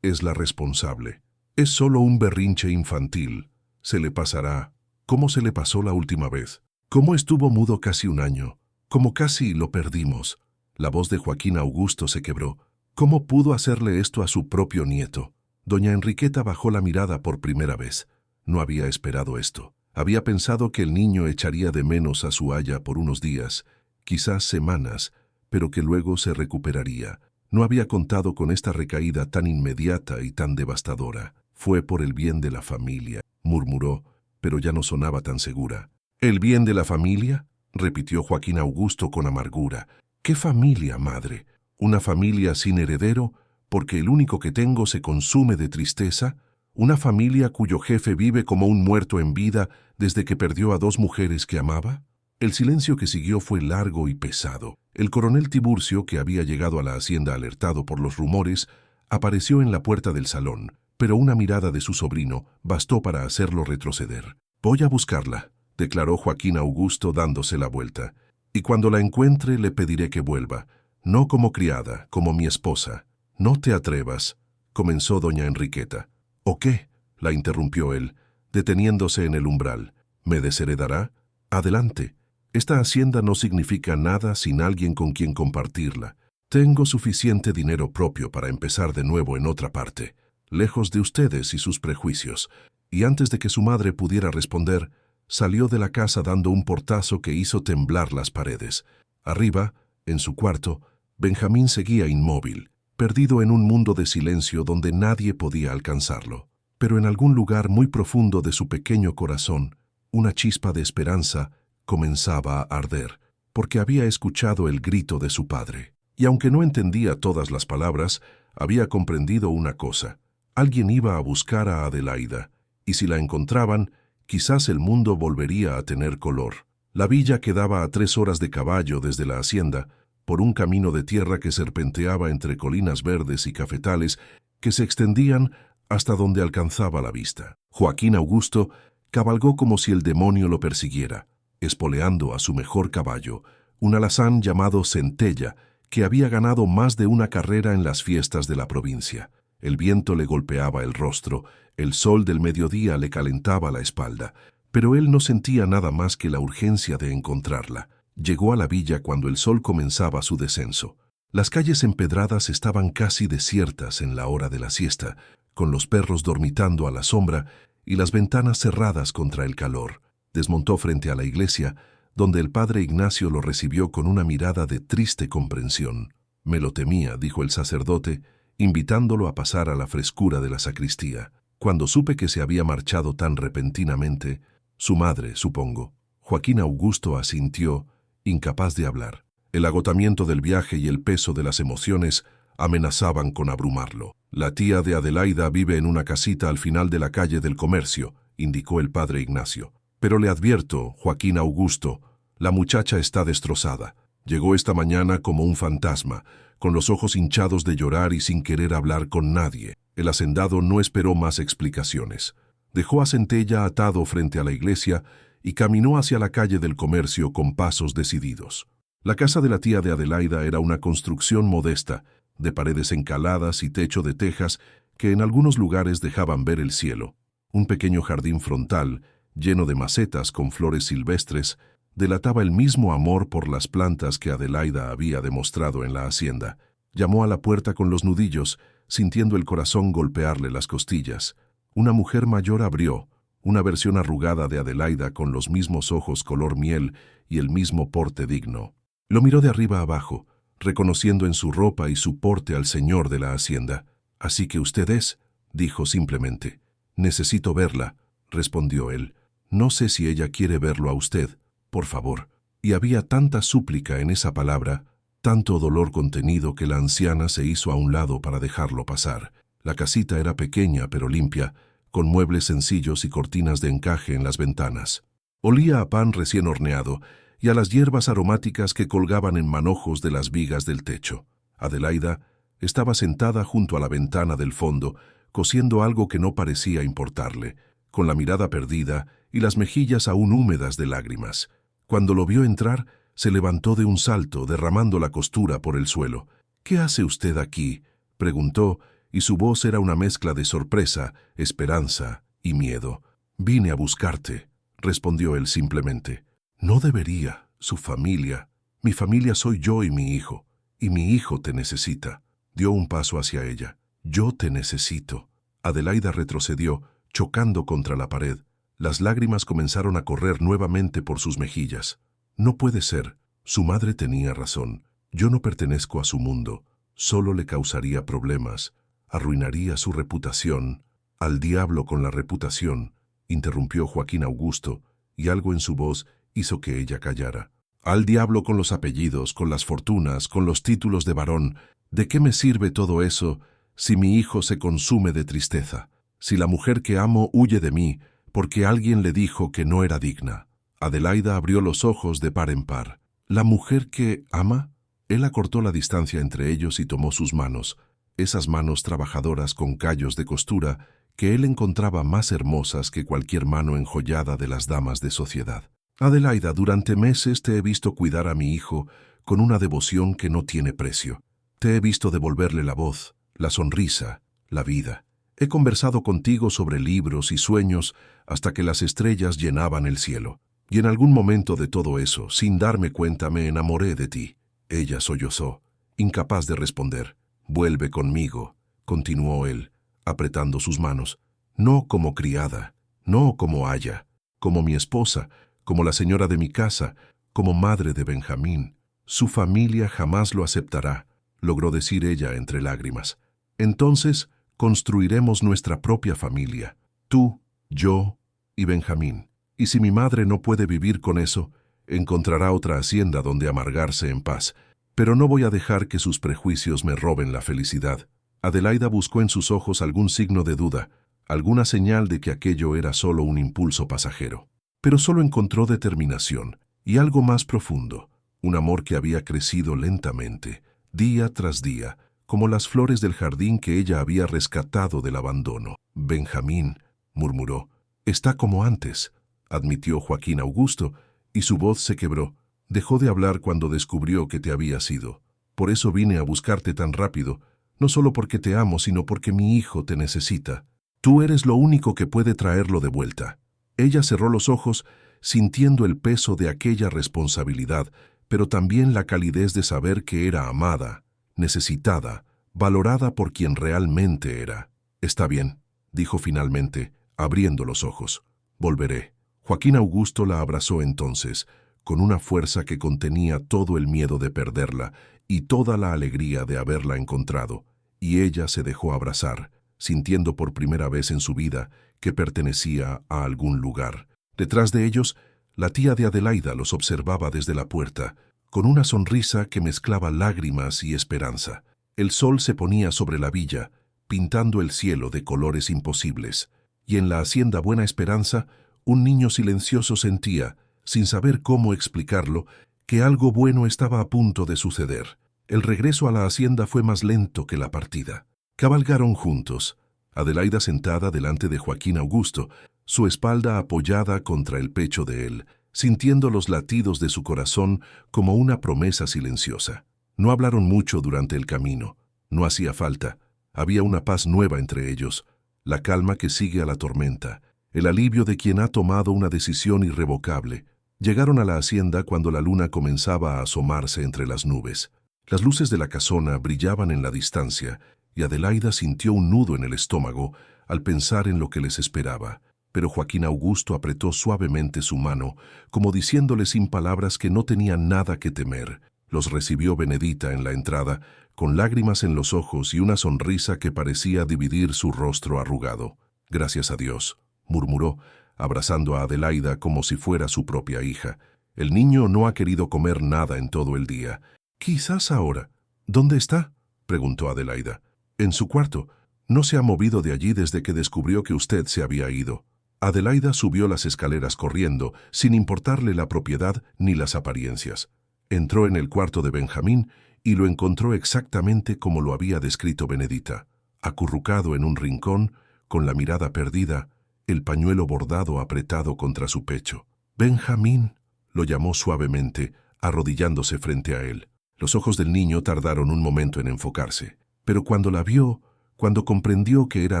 es la responsable. Es solo un berrinche infantil. Se le pasará. ¿Cómo se le pasó la última vez? ¿Cómo estuvo mudo casi un año? ¿Cómo casi lo perdimos? La voz de Joaquín Augusto se quebró. ¿Cómo pudo hacerle esto a su propio nieto? Doña Enriqueta bajó la mirada por primera vez. No había esperado esto. Había pensado que el niño echaría de menos a su aya por unos días, quizás semanas, pero que luego se recuperaría. No había contado con esta recaída tan inmediata y tan devastadora. Fue por el bien de la familia, murmuró, pero ya no sonaba tan segura. ¿El bien de la familia?, repitió Joaquín Augusto con amargura. ¿Qué familia, madre? ¿Una familia sin heredero, porque el único que tengo se consume de tristeza? ¿Una familia cuyo jefe vive como un muerto en vida desde que perdió a 2 mujeres que amaba? El silencio que siguió fue largo y pesado. El coronel Tiburcio, que había llegado a la hacienda alertado por los rumores, apareció en la puerta del salón, pero una mirada de su sobrino bastó para hacerlo retroceder. «Voy a buscarla», declaró Joaquín Augusto dándose la vuelta. «Y cuando la encuentre le pediré que vuelva, no como criada, como mi esposa». «No te atrevas», comenzó doña Enriqueta. «¿O qué?», la interrumpió él, deteniéndose en el umbral. «¿Me desheredará? Adelante. Esta hacienda no significa nada sin alguien con quien compartirla. Tengo suficiente dinero propio para empezar de nuevo en otra parte, lejos de ustedes y sus prejuicios». Y antes de que su madre pudiera responder, salió de la casa dando un portazo que hizo temblar las paredes. Arriba, en su cuarto, Benjamín seguía inmóvil, perdido en un mundo de silencio donde nadie podía alcanzarlo. Pero en algún lugar muy profundo de su pequeño corazón, una chispa de esperanza comenzaba a arder, porque había escuchado el grito de su padre. Y aunque no entendía todas las palabras, había comprendido una cosa. Alguien iba a buscar a Adelaida, y si la encontraban, quizás el mundo volvería a tener color. La villa quedaba a 3 horas de caballo desde la hacienda, por un camino de tierra que serpenteaba entre colinas verdes y cafetales que se extendían hasta donde alcanzaba la vista. Joaquín Augusto cabalgó como si el demonio lo persiguiera, espoleando a su mejor caballo, un alazán llamado Centella, que había ganado más de una carrera en las fiestas de la provincia. El viento le golpeaba el rostro, el sol del mediodía le calentaba la espalda, pero él no sentía nada más que la urgencia de encontrarla. Llegó a la villa cuando el sol comenzaba su descenso. Las calles empedradas estaban casi desiertas en la hora de la siesta, con los perros dormitando a la sombra y las ventanas cerradas contra el calor. Desmontó frente a la iglesia, donde el padre Ignacio lo recibió con una mirada de triste comprensión. «Me lo temía», dijo el sacerdote, invitándolo a pasar a la frescura de la sacristía. «Cuando supe que se había marchado tan repentinamente, su madre, supongo». Joaquín Augusto asintió, incapaz de hablar. El agotamiento del viaje y el peso de las emociones amenazaban con abrumarlo. «La tía de Adelaida vive en una casita al final de la calle del Comercio», indicó el padre Ignacio. «Pero le advierto, Joaquín Augusto, la muchacha está destrozada. Llegó esta mañana como un fantasma, con los ojos hinchados de llorar y sin querer hablar con nadie». El hacendado no esperó más explicaciones. Dejó a Centella atado frente a la iglesia y caminó hacia la calle del Comercio con pasos decididos. La casa de la tía de Adelaida era una construcción modesta, de paredes encaladas y techo de tejas que en algunos lugares dejaban ver el cielo. Un pequeño jardín frontal, lleno de macetas con flores silvestres, delataba el mismo amor por las plantas que Adelaida había demostrado en la hacienda. Llamó a la puerta con los nudillos, sintiendo el corazón golpearle las costillas. Una mujer mayor abrió, una versión arrugada de Adelaida con los mismos ojos color miel y el mismo porte digno. Lo miró de arriba abajo, reconociendo en su ropa y su porte al señor de la hacienda. «Así que usted es», dijo simplemente. «Necesito verla», respondió él. «No sé si ella quiere verlo a usted, por favor». Y había tanta súplica en esa palabra, tanto dolor contenido, que la anciana se hizo a un lado para dejarlo pasar. La casita era pequeña pero limpia, con muebles sencillos y cortinas de encaje en las ventanas. Olía a pan recién horneado y a las hierbas aromáticas que colgaban en manojos de las vigas del techo. Adelaida estaba sentada junto a la ventana del fondo, cosiendo algo que no parecía importarle, con la mirada perdida y las mejillas aún húmedas de lágrimas. Cuando lo vio entrar, se levantó de un salto, derramando la costura por el suelo. «¿Qué hace usted aquí?», preguntó, y su voz era una mezcla de sorpresa, esperanza y miedo. «Vine a buscarte», respondió él simplemente. «No debería. Su familia. Mi familia soy yo y mi hijo te necesita». Dio un paso hacia ella. «Yo te necesito». Adelaida retrocedió, chocando contra la pared. Las lágrimas comenzaron a correr nuevamente por sus mejillas. «No puede ser. Su madre tenía razón. Yo no pertenezco a su mundo. Solo le causaría problemas. Arruinaría su reputación». «Al diablo con la reputación», interrumpió Joaquín Augusto, y algo en su voz hizo que ella callara. «Al diablo con los apellidos, con las fortunas, con los títulos de varón. ¿De qué me sirve todo eso si mi hijo se consume de tristeza? Si la mujer que amo huye de mí porque alguien le dijo que no era digna». Adelaida abrió los ojos de par en par. «¿La mujer que ama?». Él acortó la distancia entre ellos y tomó sus manos, esas manos trabajadoras con callos de costura que él encontraba más hermosas que cualquier mano enjollada de las damas de sociedad. «Adelaida, durante meses te he visto cuidar a mi hijo con una devoción que no tiene precio. Te he visto devolverle la voz, la sonrisa, la vida. He conversado contigo sobre libros y sueños hasta que las estrellas llenaban el cielo. Y en algún momento de todo eso, sin darme cuenta, me enamoré de ti». Ella sollozó, incapaz de responder. «Vuelve conmigo», continuó él, apretando sus manos. «No como criada, no como aya, como mi esposa, como la señora de mi casa, como madre de Benjamín. Su familia jamás lo aceptará», logró decir ella entre lágrimas. «Entonces construiremos nuestra propia familia, tú, yo y Benjamín. Y si mi madre no puede vivir con eso, encontrará otra hacienda donde amargarse en paz. Pero no voy a dejar que sus prejuicios me roben la felicidad». Adelaida buscó en sus ojos algún signo de duda, alguna señal de que aquello era solo un impulso pasajero. Pero solo encontró determinación y algo más profundo, un amor que había crecido lentamente, día tras día, como las flores del jardín que ella había rescatado del abandono. «Benjamín», murmuró. «Está como antes», admitió Joaquín Augusto, y su voz se quebró. «Dejó de hablar cuando descubrió que te habías ido. Por eso vine a buscarte tan rápido, no solo porque te amo, sino porque mi hijo te necesita. Tú eres lo único que puede traerlo de vuelta». Ella cerró los ojos, sintiendo el peso de aquella responsabilidad, pero también la calidez de saber que era amada, necesitada, valorada por quien realmente era. «Está bien», dijo finalmente, abriendo los ojos. «Volveré». Joaquín Augusto la abrazó entonces, con una fuerza que contenía todo el miedo de perderla y toda la alegría de haberla encontrado, y ella se dejó abrazar, sintiendo por primera vez en su vida que pertenecía a algún lugar. Detrás de ellos, la tía de Adelaida los observaba desde la puerta, con una sonrisa que mezclaba lágrimas y esperanza. El sol se ponía sobre la villa, pintando el cielo de colores imposibles, y en la hacienda Buena Esperanza, un niño silencioso sentía, sin saber cómo explicarlo, que algo bueno estaba a punto de suceder. El regreso a la hacienda fue más lento que la partida. Cabalgaron juntos, Adelaida sentada delante de Joaquín Augusto, su espalda apoyada contra el pecho de él, sintiendo los latidos de su corazón como una promesa silenciosa. No hablaron mucho durante el camino. No hacía falta. Había una paz nueva entre ellos, la calma que sigue a la tormenta, el alivio de quien ha tomado una decisión irrevocable. Llegaron a la hacienda cuando la luna comenzaba a asomarse entre las nubes. Las luces de la casona brillaban en la distancia, y Adelaida sintió un nudo en el estómago al pensar en lo que les esperaba. Pero Joaquín Augusto apretó suavemente su mano, como diciéndole sin palabras que no tenía nada que temer. Los recibió Benedita en la entrada, con lágrimas en los ojos y una sonrisa que parecía dividir su rostro arrugado. «Gracias a Dios», murmuró, abrazando a Adelaida como si fuera su propia hija. «El niño no ha querido comer nada en todo el día. Quizás ahora». «¿Dónde está?», preguntó Adelaida. «En su cuarto. No se ha movido de allí desde que descubrió que usted se había ido». Adelaida subió las escaleras corriendo, sin importarle la propiedad ni las apariencias. Entró en el cuarto de Benjamín y lo encontró exactamente como lo había descrito Benedita, acurrucado en un rincón, con la mirada perdida, el pañuelo bordado apretado contra su pecho. «Benjamín», lo llamó suavemente, arrodillándose frente a él. Los ojos del niño tardaron un momento en enfocarse, pero cuando la vio, cuando comprendió que era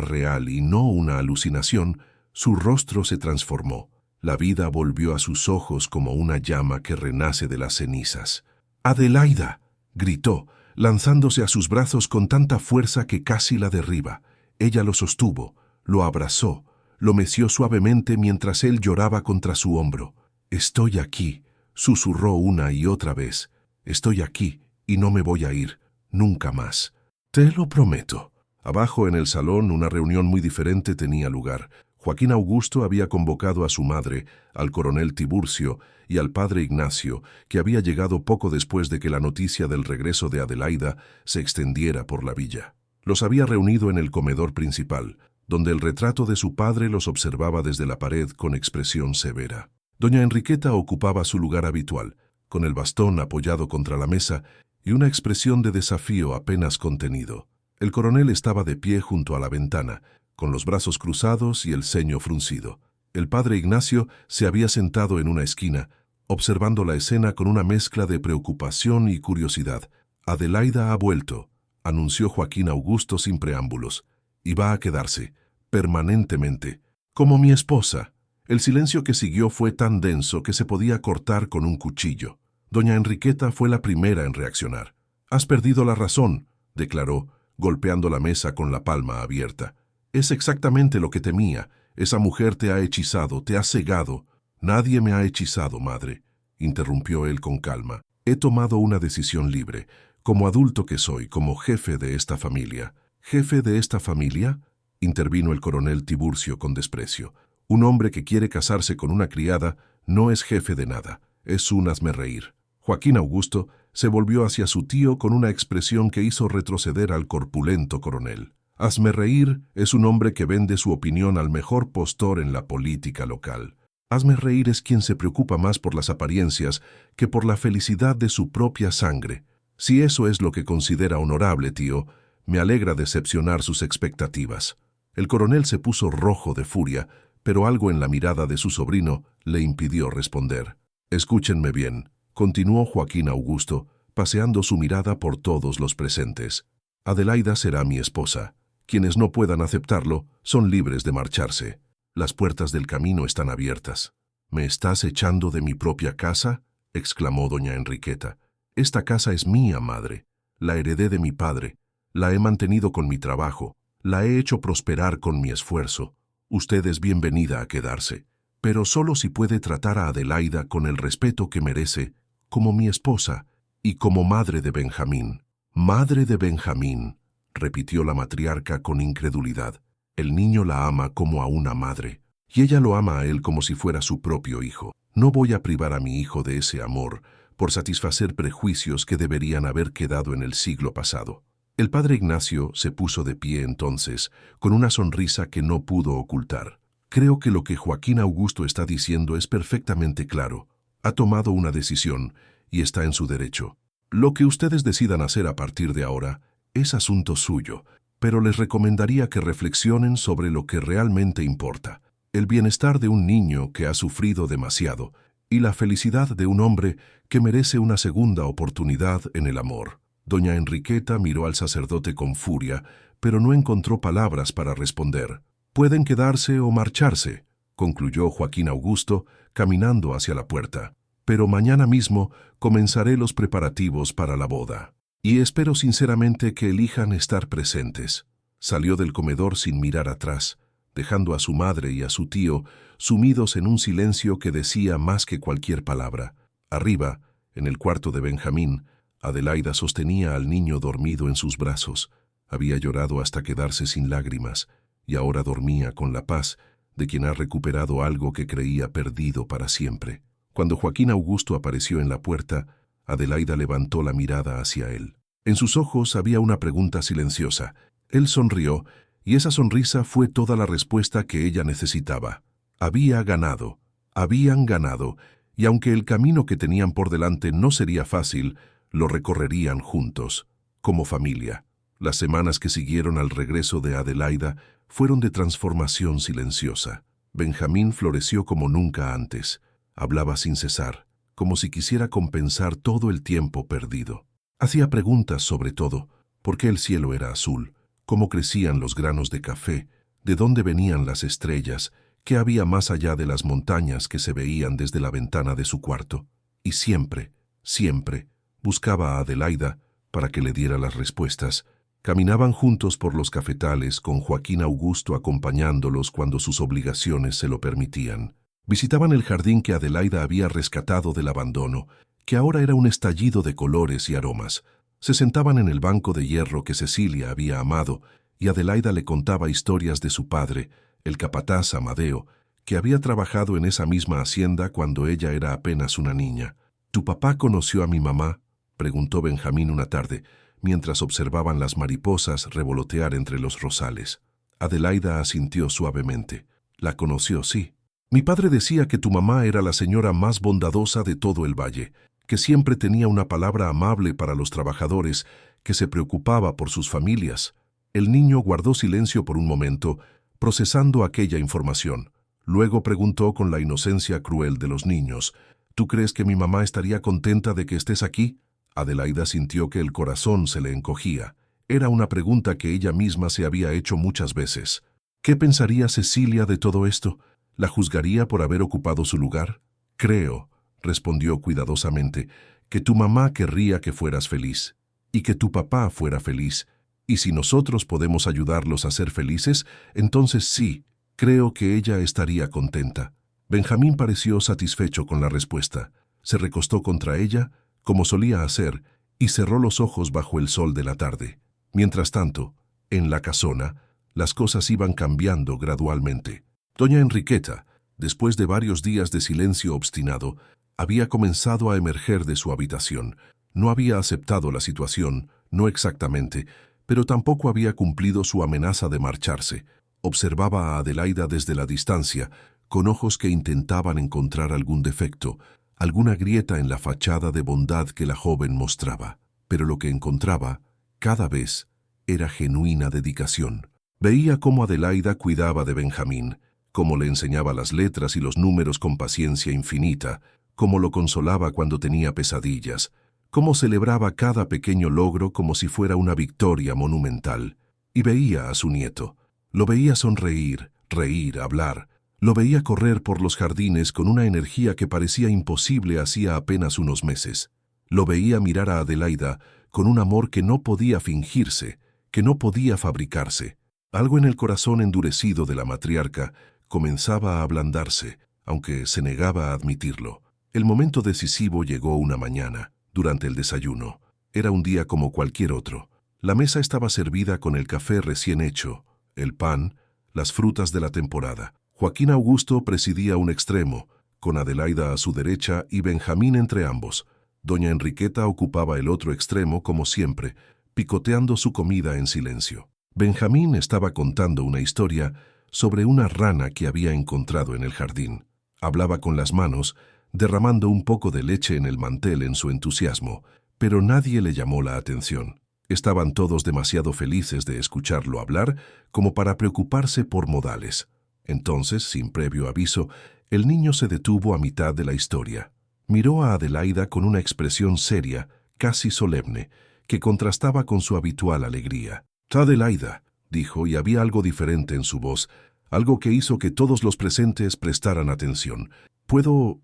real y no una alucinación, su rostro se transformó. La vida volvió a sus ojos como una llama que renace de las cenizas. «¡Adelaida!», gritó, lanzándose a sus brazos con tanta fuerza que casi la derriba. Ella lo sostuvo, lo abrazó, lo meció suavemente mientras él lloraba contra su hombro. «Estoy aquí», susurró una y otra vez. «Estoy aquí y no me voy a ir, nunca más. Te lo prometo». Abajo en el salón una reunión muy diferente tenía lugar. Joaquín Augusto había convocado a su madre, al coronel Tiburcio y al padre Ignacio, que había llegado poco después de que la noticia del regreso de Adelaida se extendiera por la villa. Los había reunido en el comedor principal, donde el retrato de su padre los observaba desde la pared con expresión severa. Doña Enriqueta ocupaba su lugar habitual, con el bastón apoyado contra la mesa y una expresión de desafío apenas contenido. El coronel estaba de pie junto a la ventana, con los brazos cruzados y el ceño fruncido. El padre Ignacio se había sentado en una esquina, observando la escena con una mezcla de preocupación y curiosidad. «Adelaida ha vuelto», anunció Joaquín Augusto sin preámbulos, «y va a quedarse, permanentemente, como mi esposa». El silencio que siguió fue tan denso que se podía cortar con un cuchillo. Doña Enriqueta fue la primera en reaccionar. «Has perdido la razón», declaró, golpeando la mesa con la palma abierta. «Es exactamente lo que temía. Esa mujer te ha hechizado, te ha cegado». «Nadie me ha hechizado, madre», interrumpió él con calma. «He tomado una decisión libre, como adulto que soy, como jefe de esta familia». «¿Jefe de esta familia?», intervino el coronel Tiburcio con desprecio. «Un hombre que quiere casarse con una criada no es jefe de nada, es un hazmerreír». Joaquín Augusto se volvió hacia su tío con una expresión que hizo retroceder al corpulento coronel. «Hazmerreír es un hombre que vende su opinión al mejor postor en la política local. Hazmerreír es quien se preocupa más por las apariencias que por la felicidad de su propia sangre. Si eso es lo que considera honorable, tío, me alegra decepcionar sus expectativas». El coronel se puso rojo de furia, pero algo en la mirada de su sobrino le impidió responder. «Escúchenme bien», continuó Joaquín Augusto, paseando su mirada por todos los presentes. «Adelaida será mi esposa. Quienes no puedan aceptarlo son libres de marcharse. Las puertas del camino están abiertas». «¿Me estás echando de mi propia casa?», exclamó doña Enriqueta. «Esta casa es mía, madre. La heredé de mi padre. La he mantenido con mi trabajo. La he hecho prosperar con mi esfuerzo. Usted es bienvenida a quedarse, pero solo si puede tratar a Adelaida con el respeto que merece, como mi esposa y como madre de Benjamín». «Madre de Benjamín», repitió la matriarca con incredulidad. «El niño la ama como a una madre, y ella lo ama a él como si fuera su propio hijo. No voy a privar a mi hijo de ese amor por satisfacer prejuicios que deberían haber quedado en el siglo pasado». El padre Ignacio se puso de pie entonces, con una sonrisa que no pudo ocultar. «Creo que lo que Joaquín Augusto está diciendo es perfectamente claro. Ha tomado una decisión y está en su derecho. Lo que ustedes decidan hacer a partir de ahora es asunto suyo, pero les recomendaría que reflexionen sobre lo que realmente importa: el bienestar de un niño que ha sufrido demasiado y la felicidad de un hombre que merece una segunda oportunidad en el amor». Doña Enriqueta miró al sacerdote con furia, pero no encontró palabras para responder. «Pueden quedarse o marcharse», concluyó Joaquín Augusto, caminando hacia la puerta. «Pero mañana mismo comenzaré los preparativos para la boda. Y espero sinceramente que elijan estar presentes». Salió del comedor sin mirar atrás, dejando a su madre y a su tío sumidos en un silencio que decía más que cualquier palabra. Arriba, en el cuarto de Benjamín, Adelaida sostenía al niño dormido en sus brazos. Había llorado hasta quedarse sin lágrimas, y ahora dormía con la paz de quien ha recuperado algo que creía perdido para siempre. Cuando Joaquín Augusto apareció en la puerta, Adelaida levantó la mirada hacia él. En sus ojos había una pregunta silenciosa. Él sonrió, y esa sonrisa fue toda la respuesta que ella necesitaba. Había ganado, habían ganado, y aunque el camino que tenían por delante no sería fácil, lo recorrerían juntos, como familia. Las semanas que siguieron al regreso de Adelaida fueron de transformación silenciosa. Benjamín floreció como nunca antes. Hablaba sin cesar, como si quisiera compensar todo el tiempo perdido. Hacía preguntas sobre todo: ¿por qué el cielo era azul? ¿Cómo crecían los granos de café? ¿De dónde venían las estrellas? ¿Qué había más allá de las montañas que se veían desde la ventana de su cuarto? Y siempre, siempre, buscaba a Adelaida para que le diera las respuestas. Caminaban juntos por los cafetales, con Joaquín Augusto acompañándolos cuando sus obligaciones se lo permitían. Visitaban el jardín que Adelaida había rescatado del abandono, que ahora era un estallido de colores y aromas. Se sentaban en el banco de hierro que Cecilia había amado, y Adelaida le contaba historias de su padre, el capataz Amadeo, que había trabajado en esa misma hacienda cuando ella era apenas una niña. ¿Tu papá conoció a mi mamá?, preguntó Benjamín una tarde, mientras observaban las mariposas revolotear entre los rosales. Adelaida asintió suavemente. La conoció, sí. Mi padre decía que tu mamá era la señora más bondadosa de todo el valle, que siempre tenía una palabra amable para los trabajadores, que se preocupaba por sus familias. El niño guardó silencio por un momento, procesando aquella información. Luego preguntó con la inocencia cruel de los niños: ¿tú crees que mi mamá estaría contenta de que estés aquí? Adelaida sintió que el corazón se le encogía. Era una pregunta que ella misma se había hecho muchas veces. ¿Qué pensaría Cecilia de todo esto? ¿La juzgaría por haber ocupado su lugar? Creo, respondió cuidadosamente, que tu mamá querría que fueras feliz, y que tu papá fuera feliz. Y si nosotros podemos ayudarlos a ser felices, entonces sí, creo que ella estaría contenta. Benjamín pareció satisfecho con la respuesta. Se recostó contra ella, como solía hacer, y cerró los ojos bajo el sol de la tarde. Mientras tanto, en la casona, las cosas iban cambiando gradualmente. Doña Enriqueta, después de varios días de silencio obstinado, había comenzado a emerger de su habitación. No había aceptado la situación, no exactamente, pero tampoco había cumplido su amenaza de marcharse. Observaba a Adelaida desde la distancia, con ojos que intentaban encontrar algún defecto, alguna grieta en la fachada de bondad que la joven mostraba. Pero lo que encontraba, cada vez, era genuina dedicación. Veía cómo Adelaida cuidaba de Benjamín, cómo le enseñaba las letras y los números con paciencia infinita, cómo lo consolaba cuando tenía pesadillas, cómo celebraba cada pequeño logro como si fuera una victoria monumental. Y veía a su nieto. Lo veía sonreír, reír, hablar. Lo veía correr por los jardines con una energía que parecía imposible hacía apenas unos meses. Lo veía mirar a Adelaida con un amor que no podía fingirse, que no podía fabricarse. Algo en el corazón endurecido de la matriarca comenzaba a ablandarse, aunque se negaba a admitirlo. El momento decisivo llegó una mañana, durante el desayuno. Era un día como cualquier otro. La mesa estaba servida con el café recién hecho, el pan, las frutas de la temporada. Joaquín Augusto presidía un extremo, con Adelaida a su derecha y Benjamín entre ambos. Doña Enriqueta ocupaba el otro extremo, como siempre, picoteando su comida en silencio. Benjamín estaba contando una historia sobre una rana que había encontrado en el jardín. Hablaba con las manos, derramando un poco de leche en el mantel en su entusiasmo, pero nadie le llamó la atención. Estaban todos demasiado felices de escucharlo hablar como para preocuparse por modales. Entonces, sin previo aviso, el niño se detuvo a mitad de la historia. Miró a Adelaida con una expresión seria, casi solemne, que contrastaba con su habitual alegría. «Adelaida», dijo, y había algo diferente en su voz, algo que hizo que todos los presentes prestaran atención. ¿Puedo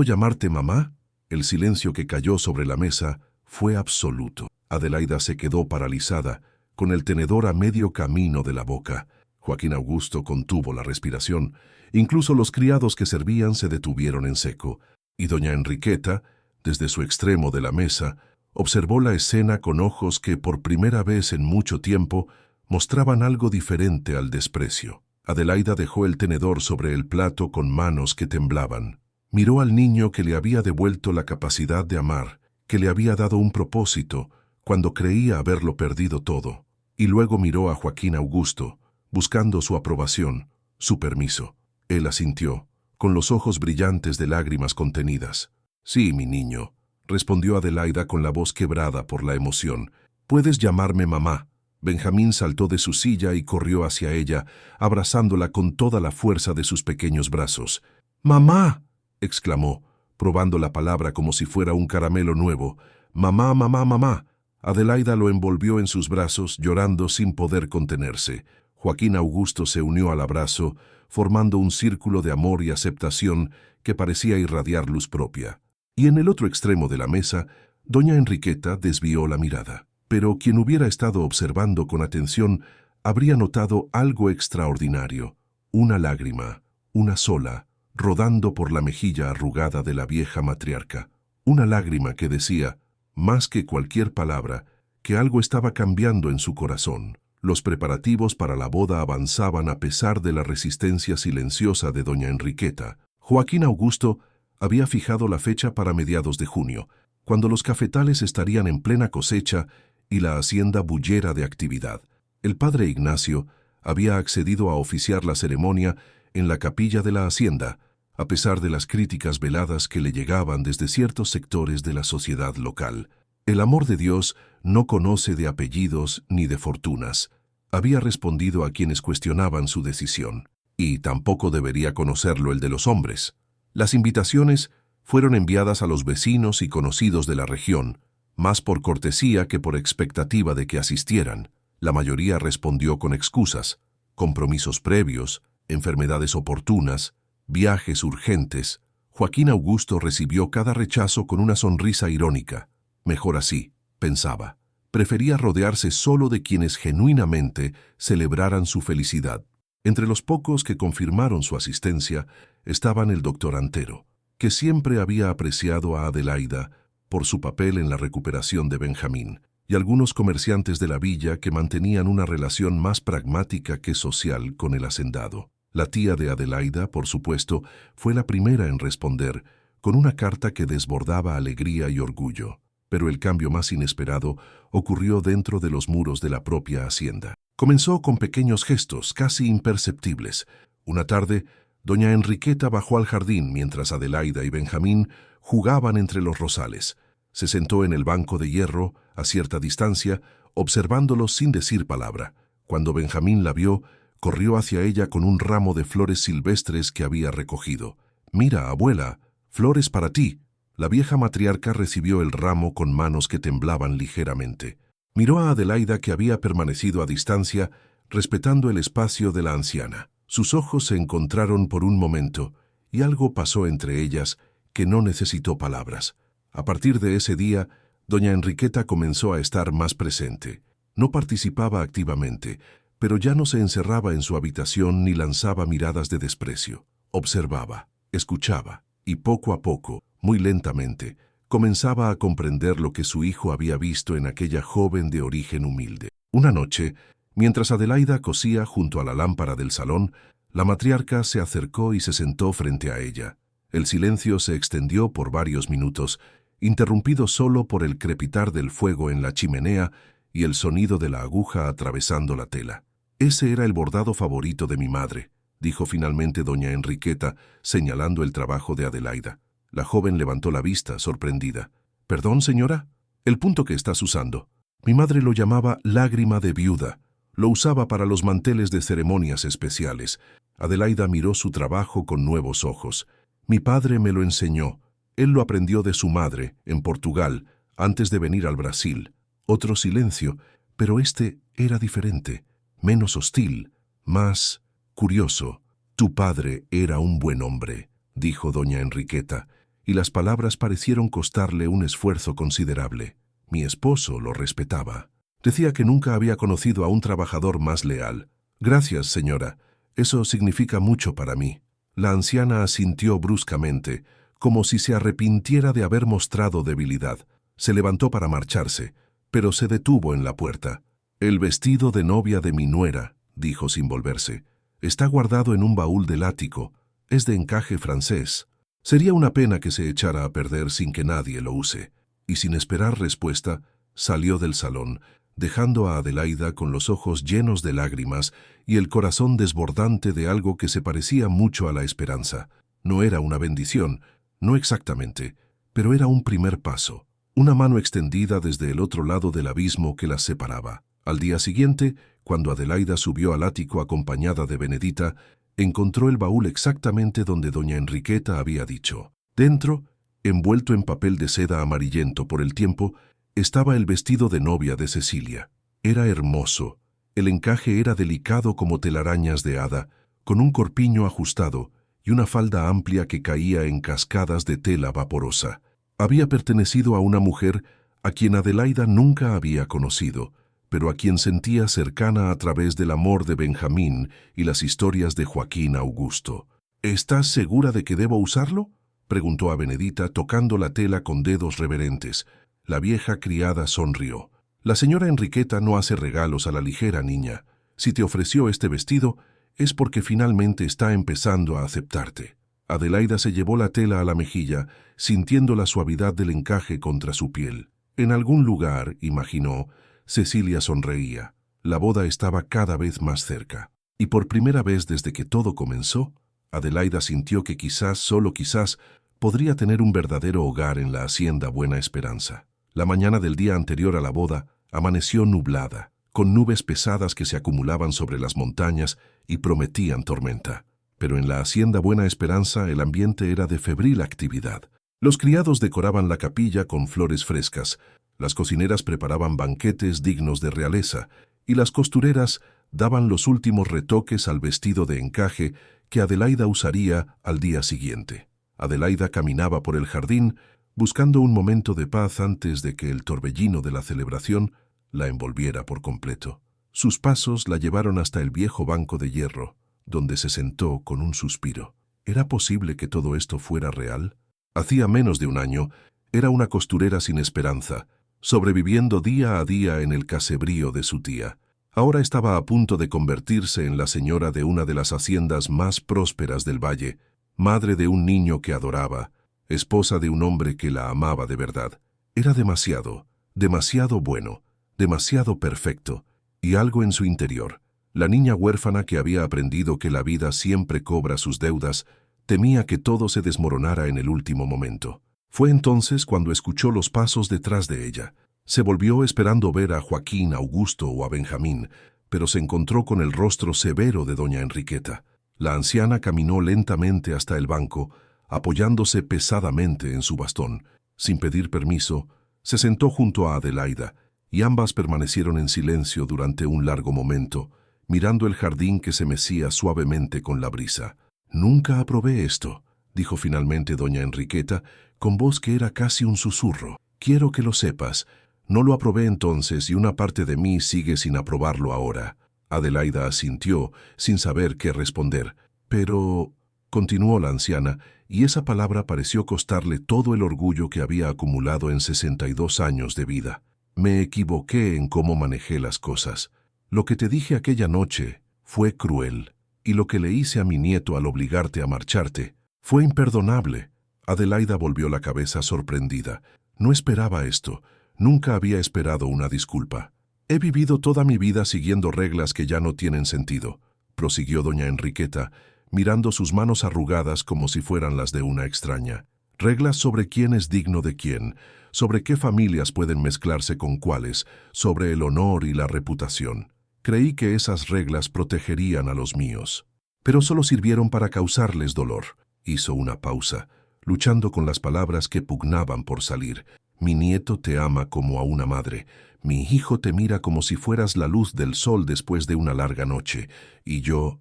llamarte mamá?» El silencio que cayó sobre la mesa fue absoluto. Adelaida se quedó paralizada, con el tenedor a medio camino de la boca. Joaquín Augusto contuvo la respiración. Incluso los criados que servían se detuvieron en seco. Y doña Enriqueta, desde su extremo de la mesa, Observó la escena con ojos que, por primera vez en mucho tiempo, mostraban algo diferente al desprecio. Adelaida dejó el tenedor sobre el plato con manos que temblaban. Miró al niño que le había devuelto la capacidad de amar, que le había dado un propósito cuando creía haberlo perdido todo. Y luego miró a Joaquín Augusto, buscando su aprobación, su permiso. Él asintió, con los ojos brillantes de lágrimas contenidas. «Sí, mi niño», respondió Adelaida con la voz quebrada por la emoción. «Puedes llamarme mamá». Benjamín saltó de su silla y corrió hacia ella, abrazándola con toda la fuerza de sus pequeños brazos. «¡Mamá!», exclamó, probando la palabra como si fuera un caramelo nuevo. «¡Mamá, mamá, mamá!». Adelaida lo envolvió en sus brazos, llorando sin poder contenerse. Joaquín Augusto se unió al abrazo, formando un círculo de amor y aceptación que parecía irradiar luz propia. Y en el otro extremo de la mesa, doña Enriqueta desvió la mirada. Pero quien hubiera estado observando con atención habría notado algo extraordinario. Una lágrima, una sola, rodando por la mejilla arrugada de la vieja matriarca. Una lágrima que decía, más que cualquier palabra, que algo estaba cambiando en su corazón. Los preparativos para la boda avanzaban a pesar de la resistencia silenciosa de doña Enriqueta. Joaquín Augusto había fijado la fecha para mediados de junio, cuando los cafetales estarían en plena cosecha y la hacienda bullera de actividad. El padre Ignacio había accedido a oficiar la ceremonia en la capilla de la hacienda, a pesar de las críticas veladas que le llegaban desde ciertos sectores de la sociedad local. El amor de Dios no conoce de apellidos ni de fortunas. Había respondido a quienes cuestionaban su decisión, y tampoco debería conocerlo el de los hombres. Las invitaciones fueron enviadas a los vecinos y conocidos de la región, más por cortesía que por expectativa de que asistieran. La mayoría respondió con excusas, compromisos previos, enfermedades oportunas, viajes urgentes. Joaquín Augusto recibió cada rechazo con una sonrisa irónica. Mejor así, pensaba. Prefería rodearse solo de quienes genuinamente celebraran su felicidad. Entre los pocos que confirmaron su asistencia estaban el doctor Antero, que siempre había apreciado a Adelaida por su papel en la recuperación de Benjamín, y algunos comerciantes de la villa que mantenían una relación más pragmática que social con el hacendado. La tía de Adelaida, por supuesto, fue la primera en responder, con una carta que desbordaba alegría y orgullo. Pero el cambio más inesperado ocurrió dentro de los muros de la propia hacienda. Comenzó con pequeños gestos, casi imperceptibles. Una tarde, doña Enriqueta bajó al jardín mientras Adelaida y Benjamín jugaban entre los rosales. Se sentó en el banco de hierro, a cierta distancia, observándolos sin decir palabra. Cuando Benjamín la vio, corrió hacia ella con un ramo de flores silvestres que había recogido. «Mira, abuela, flores para ti». La vieja matriarca recibió el ramo con manos que temblaban ligeramente. Miró a Adelaida, que había permanecido a distancia, respetando el espacio de la anciana. Sus ojos se encontraron por un momento, y algo pasó entre ellas que no necesitó palabras. A partir de ese día, doña Enriqueta comenzó a estar más presente. No participaba activamente, pero ya no se encerraba en su habitación ni lanzaba miradas de desprecio. Observaba, escuchaba, y poco a poco, muy lentamente, comenzaba a comprender lo que su hijo había visto en aquella joven de origen humilde. Una noche, mientras Adelaida cosía junto a la lámpara del salón, la matriarca se acercó y se sentó frente a ella. El silencio se extendió por varios minutos, interrumpido solo por el crepitar del fuego en la chimenea y el sonido de la aguja atravesando la tela. «Ese era el bordado favorito de mi madre», dijo finalmente doña Enriqueta, señalando el trabajo de Adelaida. La joven levantó la vista, sorprendida. «¿Perdón, señora?» «El punto que estás usando. Mi madre lo llamaba lágrima de viuda. Lo usaba para los manteles de ceremonias especiales». Adelaida miró su trabajo con nuevos ojos. «Mi padre me lo enseñó. Él lo aprendió de su madre, en Portugal, antes de venir al Brasil». Otro silencio, pero este era diferente, menos hostil, más curioso. «Tu padre era un buen hombre», dijo doña Enriqueta, y las palabras parecieron costarle un esfuerzo considerable. «Mi esposo lo respetaba. Decía que nunca había conocido a un trabajador más leal». «Gracias, señora. Eso significa mucho para mí». La anciana asintió bruscamente, como si se arrepintiera de haber mostrado debilidad. Se levantó para marcharse, pero se detuvo en la puerta. «El vestido de novia de mi nuera», dijo sin volverse. «Está guardado en un baúl del ático. Es de encaje francés. Sería una pena que se echara a perder sin que nadie lo use». Y sin esperar respuesta, salió del salón, dejando a Adelaida con los ojos llenos de lágrimas y el corazón desbordante de algo que se parecía mucho a la esperanza. No era una bendición, no exactamente, pero era un primer paso, una mano extendida desde el otro lado del abismo que las separaba. Al día siguiente, cuando Adelaida subió al ático acompañada de Benedita, encontró el baúl exactamente donde doña Enriqueta había dicho. Dentro, envuelto en papel de seda amarillento por el tiempo, estaba el vestido de novia de Cecilia. Era hermoso. El encaje era delicado como telarañas de hada, con un corpiño ajustado y una falda amplia que caía en cascadas de tela vaporosa. Había pertenecido a una mujer a quien Adelaida nunca había conocido, pero a quien sentía cercana a través del amor de Benjamín y las historias de Joaquín Augusto. «¿Estás segura de que debo usarlo?», preguntó a Benedita, tocando la tela con dedos reverentes. La vieja criada sonrió. «La señora Enriqueta no hace regalos a la ligera, niña. Si te ofreció este vestido, es porque finalmente está empezando a aceptarte». Adelaida se llevó la tela a la mejilla, sintiendo la suavidad del encaje contra su piel. En algún lugar, imaginó, Cecilia sonreía. La boda estaba cada vez más cerca. Y por primera vez desde que todo comenzó, Adelaida sintió que quizás, solo quizás, podría tener un verdadero hogar en la hacienda Buena Esperanza. La mañana del día anterior a la boda amaneció nublada, con nubes pesadas que se acumulaban sobre las montañas y prometían tormenta. Pero en la hacienda Buena Esperanza el ambiente era de febril actividad. Los criados decoraban la capilla con flores frescas, las cocineras preparaban banquetes dignos de realeza y las costureras daban los últimos retoques al vestido de encaje que Adelaida usaría al día siguiente. Adelaida caminaba por el jardín buscando un momento de paz antes de que el torbellino de la celebración la envolviera por completo. Sus pasos la llevaron hasta el viejo banco de hierro, donde se sentó con un suspiro. ¿Era posible que todo esto fuera real? Hacía menos de un año, era una costurera sin esperanza, sobreviviendo día a día en el casebrío de su tía. Ahora estaba a punto de convertirse en la señora de una de las haciendas más prósperas del valle, madre de un niño que adoraba, esposa de un hombre que la amaba de verdad. Era demasiado, demasiado bueno, demasiado perfecto, y algo en su interior. La niña huérfana que había aprendido que la vida siempre cobra sus deudas, temía que todo se desmoronara en el último momento. Fue entonces cuando escuchó los pasos detrás de ella. Se volvió esperando ver a Joaquín Augusto o a Benjamín, pero se encontró con el rostro severo de doña Enriqueta. La anciana caminó lentamente hasta el banco, apoyándose pesadamente en su bastón. Sin pedir permiso, se sentó junto a Adelaida, y ambas permanecieron en silencio durante un largo momento, mirando el jardín que se mecía suavemente con la brisa. «Nunca aprobé esto», dijo finalmente doña Enriqueta, con voz que era casi un susurro. «Quiero que lo sepas. No lo aprobé entonces y una parte de mí sigue sin aprobarlo ahora». Adelaida asintió, sin saber qué responder. «Pero», continuó la anciana, y esa palabra pareció costarle todo el orgullo que había acumulado en 62 años de vida. «Me equivoqué en cómo manejé las cosas. Lo que te dije aquella noche fue cruel, y lo que le hice a mi nieto al obligarte a marcharte fue imperdonable». Adelaida volvió la cabeza sorprendida. No esperaba esto. Nunca había esperado una disculpa. «He vivido toda mi vida siguiendo reglas que ya no tienen sentido», prosiguió doña Enriqueta, mirando sus manos arrugadas como si fueran las de una extraña. «Reglas sobre quién es digno de quién, sobre qué familias pueden mezclarse con cuáles, sobre el honor y la reputación. Creí que esas reglas protegerían a los míos, pero solo sirvieron para causarles dolor». Hizo una pausa, luchando con las palabras que pugnaban por salir. «Mi nieto te ama como a una madre. Mi hijo te mira como si fueras la luz del sol después de una larga noche. Y yo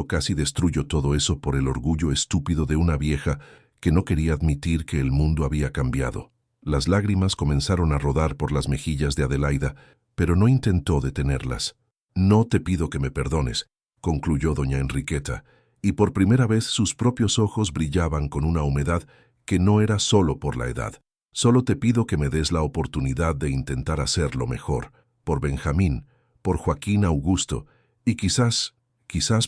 casi destruyo todo eso por el orgullo estúpido de una vieja que no quería admitir que el mundo había cambiado». Las lágrimas comenzaron a rodar por las mejillas de Adelaida, pero no intentó detenerlas. «No te pido que me perdones», concluyó doña Enriqueta, y por primera vez sus propios ojos brillaban con una humedad que no era solo por la edad. Solo te pido que me des la oportunidad de intentar hacerlo mejor, por Benjamín, por Joaquín Augusto, y quizás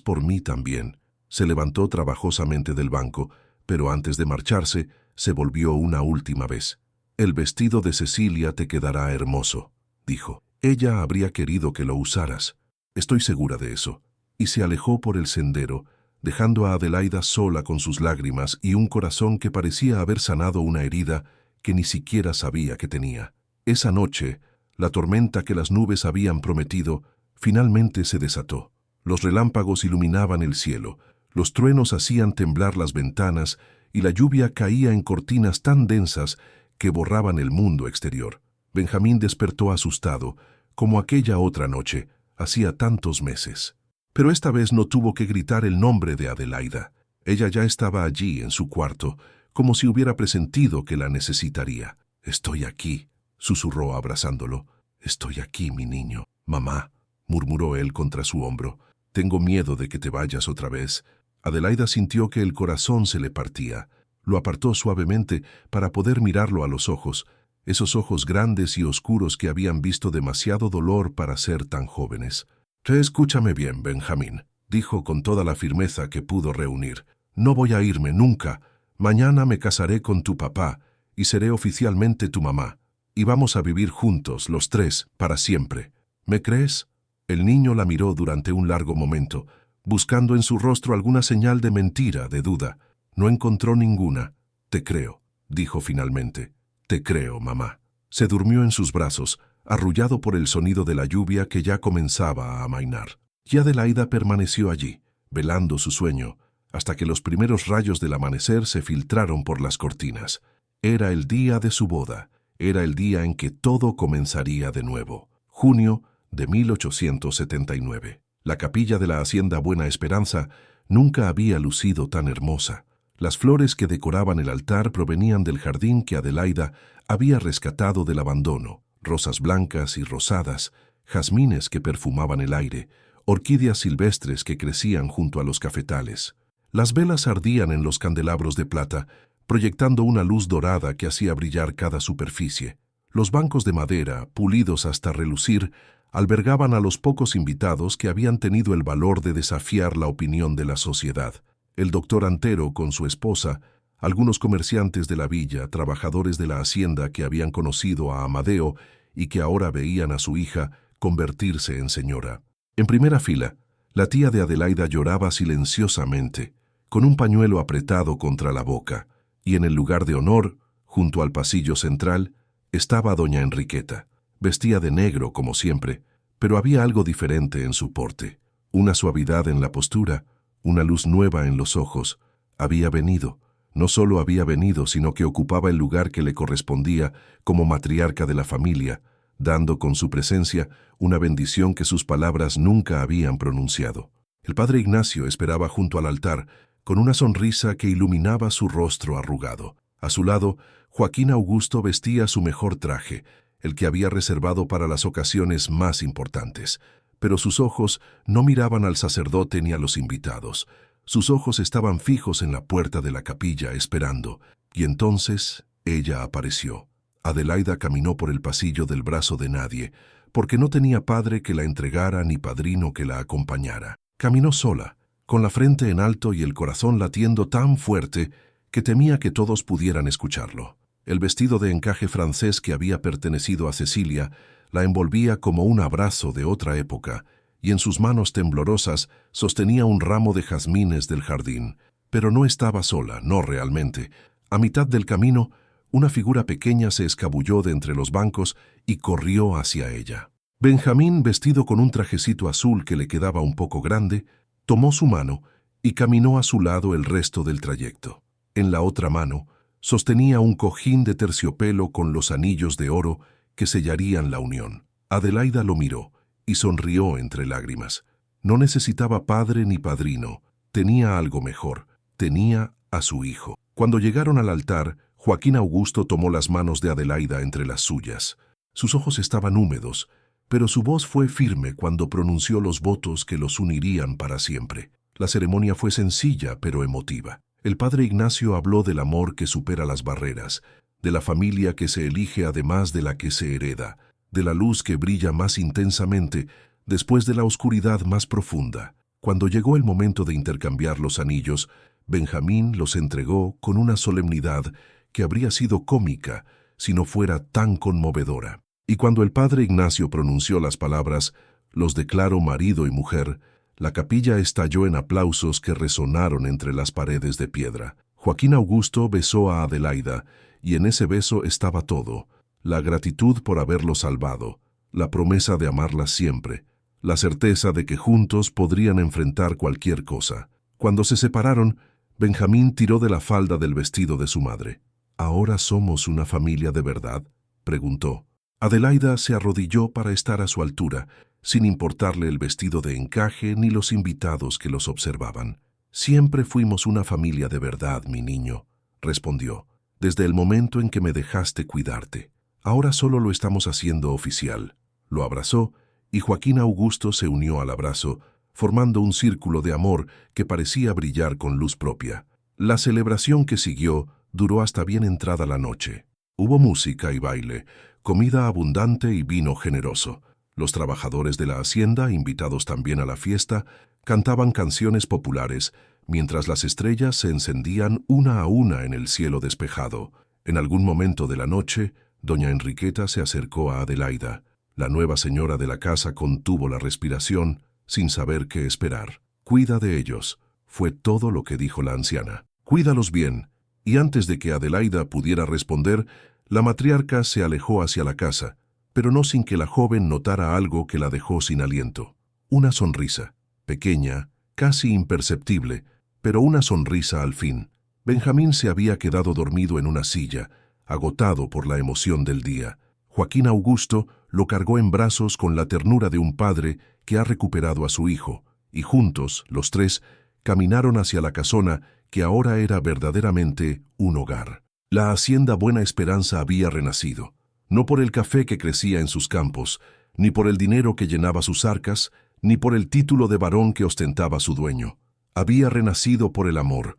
por mí también. Se levantó trabajosamente del banco, pero antes de marcharse, se volvió una última vez. El vestido de Cecilia te quedará hermoso, dijo. Ella habría querido que lo usaras. Estoy segura de eso. Y se alejó por el sendero, dejando a Adelaida sola con sus lágrimas y un corazón que parecía haber sanado una herida que ni siquiera sabía que tenía. Esa noche, la tormenta que las nubes habían prometido finalmente se desató. Los relámpagos iluminaban el cielo, los truenos hacían temblar las ventanas y la lluvia caía en cortinas tan densas que borraban el mundo exterior. Benjamín despertó asustado, como aquella otra noche, hacía tantos meses. Pero esta vez no tuvo que gritar el nombre de Adelaida. Ella ya estaba allí en su cuarto, como si hubiera presentido que la necesitaría. «Estoy aquí», susurró abrazándolo. «Estoy aquí, mi niño». «Mamá», murmuró él contra su hombro, «tengo miedo de que te vayas otra vez». Adelaida sintió que el corazón se le partía. Lo apartó suavemente para poder mirarlo a los ojos, esos ojos grandes y oscuros que habían visto demasiado dolor para ser tan jóvenes. «Escúchame bien, Benjamín», dijo con toda la firmeza que pudo reunir. «No voy a irme nunca. Mañana me casaré con tu papá y seré oficialmente tu mamá. Y vamos a vivir juntos, los tres, para siempre. ¿Me crees?» El niño la miró durante un largo momento, buscando en su rostro alguna señal de mentira, de duda. No encontró ninguna. «Te creo», dijo finalmente. «Te creo, mamá». Se durmió en sus brazos, arrullado por el sonido de la lluvia que ya comenzaba a amainar. Y Adelaida permaneció allí, velando su sueño, hasta que los primeros rayos del amanecer se filtraron por las cortinas. Era el día de su boda, era el día en que todo comenzaría de nuevo. Junio de 1879. La capilla de la Hacienda Buena Esperanza nunca había lucido tan hermosa. Las flores que decoraban el altar provenían del jardín que Adelaida había rescatado del abandono, rosas blancas y rosadas, jazmines que perfumaban el aire, orquídeas silvestres que crecían junto a los cafetales. Las velas ardían en los candelabros de plata, proyectando una luz dorada que hacía brillar cada superficie. Los bancos de madera, pulidos hasta relucir, albergaban a los pocos invitados que habían tenido el valor de desafiar la opinión de la sociedad. El doctor Antero con su esposa, algunos comerciantes de la villa, trabajadores de la hacienda que habían conocido a Amadeo y que ahora veían a su hija convertirse en señora. En primera fila, la tía de Adelaida lloraba silenciosamente, con un pañuelo apretado contra la boca, y en el lugar de honor, junto al pasillo central, estaba doña Enriqueta. Vestía de negro como siempre, pero había algo diferente en su porte, una suavidad en la postura, una luz nueva en los ojos. Había venido. No solo había venido, sino que ocupaba el lugar que le correspondía como matriarca de la familia, dando con su presencia una bendición que sus palabras nunca habían pronunciado. El padre Ignacio esperaba junto al altar, con una sonrisa que iluminaba su rostro arrugado. A su lado, Joaquín Augusto vestía su mejor traje, el que había reservado para las ocasiones más importantes. Pero sus ojos no miraban al sacerdote ni a los invitados. Sus ojos estaban fijos en la puerta de la capilla, esperando. Y entonces ella apareció. Adelaida caminó por el pasillo del brazo de nadie, porque no tenía padre que la entregara ni padrino que la acompañara. Caminó sola, con la frente en alto y el corazón latiendo tan fuerte que temía que todos pudieran escucharlo. El vestido de encaje francés que había pertenecido a Cecilia la envolvía como un abrazo de otra época, y en sus manos temblorosas sostenía un ramo de jazmines del jardín. Pero no estaba sola, no realmente. A mitad del camino, una figura pequeña se escabulló de entre los bancos y corrió hacia ella. Benjamín, vestido con un trajecito azul que le quedaba un poco grande, tomó su mano y caminó a su lado el resto del trayecto. En la otra mano, sostenía un cojín de terciopelo con los anillos de oro que sellarían la unión. Adelaida lo miró y sonrió entre lágrimas. No necesitaba padre ni padrino, tenía algo mejor, tenía a su hijo. Cuando llegaron al altar, Joaquín Augusto tomó las manos de Adelaida entre las suyas. Sus ojos estaban húmedos, pero su voz fue firme cuando pronunció los votos que los unirían para siempre. La ceremonia fue sencilla pero emotiva. El padre Ignacio habló del amor que supera las barreras, de la familia que se elige además de la que se hereda, de la luz que brilla más intensamente después de la oscuridad más profunda. Cuando llegó el momento de intercambiar los anillos, Benjamín los entregó con una solemnidad que habría sido cómica si no fuera tan conmovedora. Y cuando el padre Ignacio pronunció las palabras «Los declaro marido y mujer», la capilla estalló en aplausos que resonaron entre las paredes de piedra. Joaquín Augusto besó a Adelaida, y en ese beso estaba todo: la gratitud por haberlo salvado, la promesa de amarla siempre, la certeza de que juntos podrían enfrentar cualquier cosa. Cuando se separaron, Benjamín tiró de la falda del vestido de su madre. «¿Ahora somos una familia de verdad?», preguntó. Adelaida se arrodilló para estar a su altura, sin importarle el vestido de encaje ni los invitados que los observaban. «Siempre fuimos una familia de verdad, mi niño», respondió, «desde el momento en que me dejaste cuidarte. Ahora solo lo estamos haciendo oficial». Lo abrazó y Joaquín Augusto se unió al abrazo, formando un círculo de amor que parecía brillar con luz propia. La celebración que siguió duró hasta bien entrada la noche. Hubo música y baile, comida abundante y vino generoso. Los trabajadores de la hacienda, invitados también a la fiesta, cantaban canciones populares, mientras las estrellas se encendían una a una en el cielo despejado. En algún momento de la noche, doña Enriqueta se acercó a Adelaida. La nueva señora de la casa contuvo la respiración, sin saber qué esperar. «Cuida de ellos», fue todo lo que dijo la anciana. «Cuídalos bien». Y antes de que Adelaida pudiera responder, la matriarca se alejó hacia la casa, pero no sin que la joven notara algo que la dejó sin aliento. Una sonrisa, pequeña, casi imperceptible, pero una sonrisa al fin. Benjamín se había quedado dormido en una silla, agotado por la emoción del día. Joaquín Augusto lo cargó en brazos con la ternura de un padre que ha recuperado a su hijo, y juntos, los tres, caminaron hacia la casona que ahora era verdaderamente un hogar. La hacienda Buena Esperanza había renacido, no por el café que crecía en sus campos, ni por el dinero que llenaba sus arcas, ni por el título de varón que ostentaba su dueño. Había renacido por el amor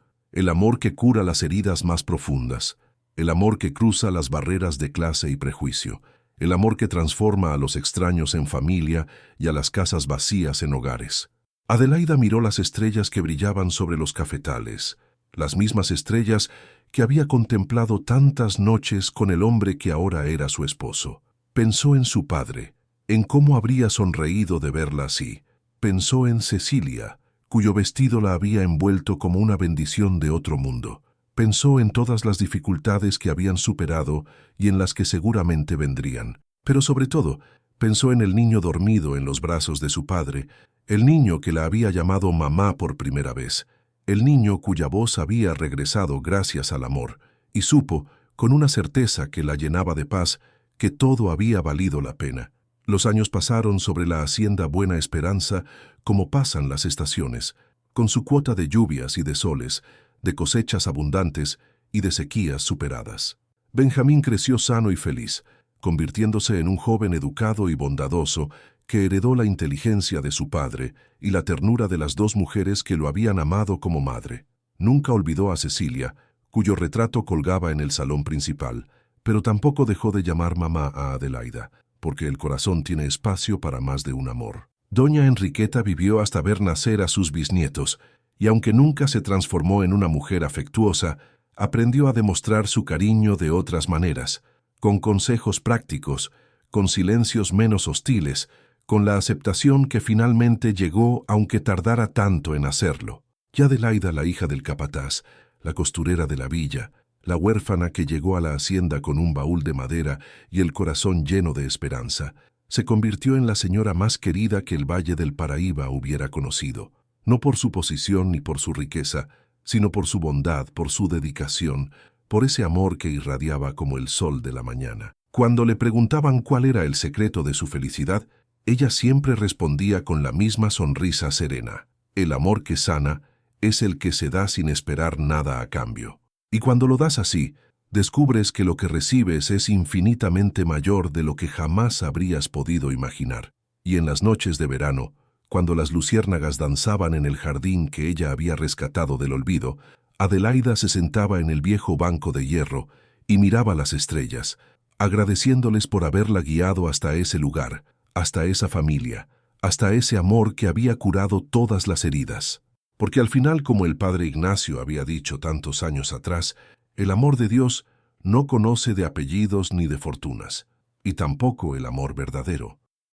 que cura las heridas más profundas, el amor que cruza las barreras de clase y prejuicio, el amor que transforma a los extraños en familia y a las casas vacías en hogares. Adelaida miró las estrellas que brillaban sobre los cafetales, las mismas estrellas que había contemplado tantas noches con el hombre que ahora era su esposo. Pensó en su padre, en cómo habría sonreído de verla así. Pensó en Cecilia, cuyo vestido la había envuelto como una bendición de otro mundo. Pensó en todas las dificultades que habían superado y en las que seguramente vendrían. Pero sobre todo, pensó en el niño dormido en los brazos de su padre, el niño que la había llamado mamá por primera vez, el niño cuya voz había regresado gracias al amor, y supo, con una certeza que la llenaba de paz, que todo había valido la pena. Los años pasaron sobre la hacienda Buena Esperanza como pasan las estaciones, con su cuota de lluvias y de soles, de cosechas abundantes y de sequías superadas. Benjamín creció sano y feliz, convirtiéndose en un joven educado y bondadoso que heredó la inteligencia de su padre y la ternura de las dos mujeres que lo habían amado como madre. Nunca olvidó a Cecilia, cuyo retrato colgaba en el salón principal, pero tampoco dejó de llamar mamá a Adelaida, porque el corazón tiene espacio para más de un amor. Doña Enriqueta vivió hasta ver nacer a sus bisnietos, y aunque nunca se transformó en una mujer afectuosa, aprendió a demostrar su cariño de otras maneras, con consejos prácticos, con silencios menos hostiles, con la aceptación que finalmente llegó aunque tardara tanto en hacerlo. Y Adelaida, la hija del capataz, la costurera de la villa, la huérfana que llegó a la hacienda con un baúl de madera y el corazón lleno de esperanza, se convirtió en la señora más querida que el Valle del Paraíba hubiera conocido, no por su posición ni por su riqueza, sino por su bondad, por su dedicación, por ese amor que irradiaba como el sol de la mañana. Cuando le preguntaban cuál era el secreto de su felicidad, ella siempre respondía con la misma sonrisa serena: el amor que sana es el que se da sin esperar nada a cambio. Y cuando lo das así, descubres que lo que recibes es infinitamente mayor de lo que jamás habrías podido imaginar. Y en las noches de verano, cuando las luciérnagas danzaban en el jardín que ella había rescatado del olvido, Adelaida se sentaba en el viejo banco de hierro y miraba las estrellas, agradeciéndoles por haberla guiado hasta ese lugar, hasta esa familia, hasta ese amor que había curado todas las heridas. Porque al final, como el padre Ignacio había dicho tantos años atrás, el amor de Dios no conoce de apellidos ni de fortunas, y tampoco el amor verdadero.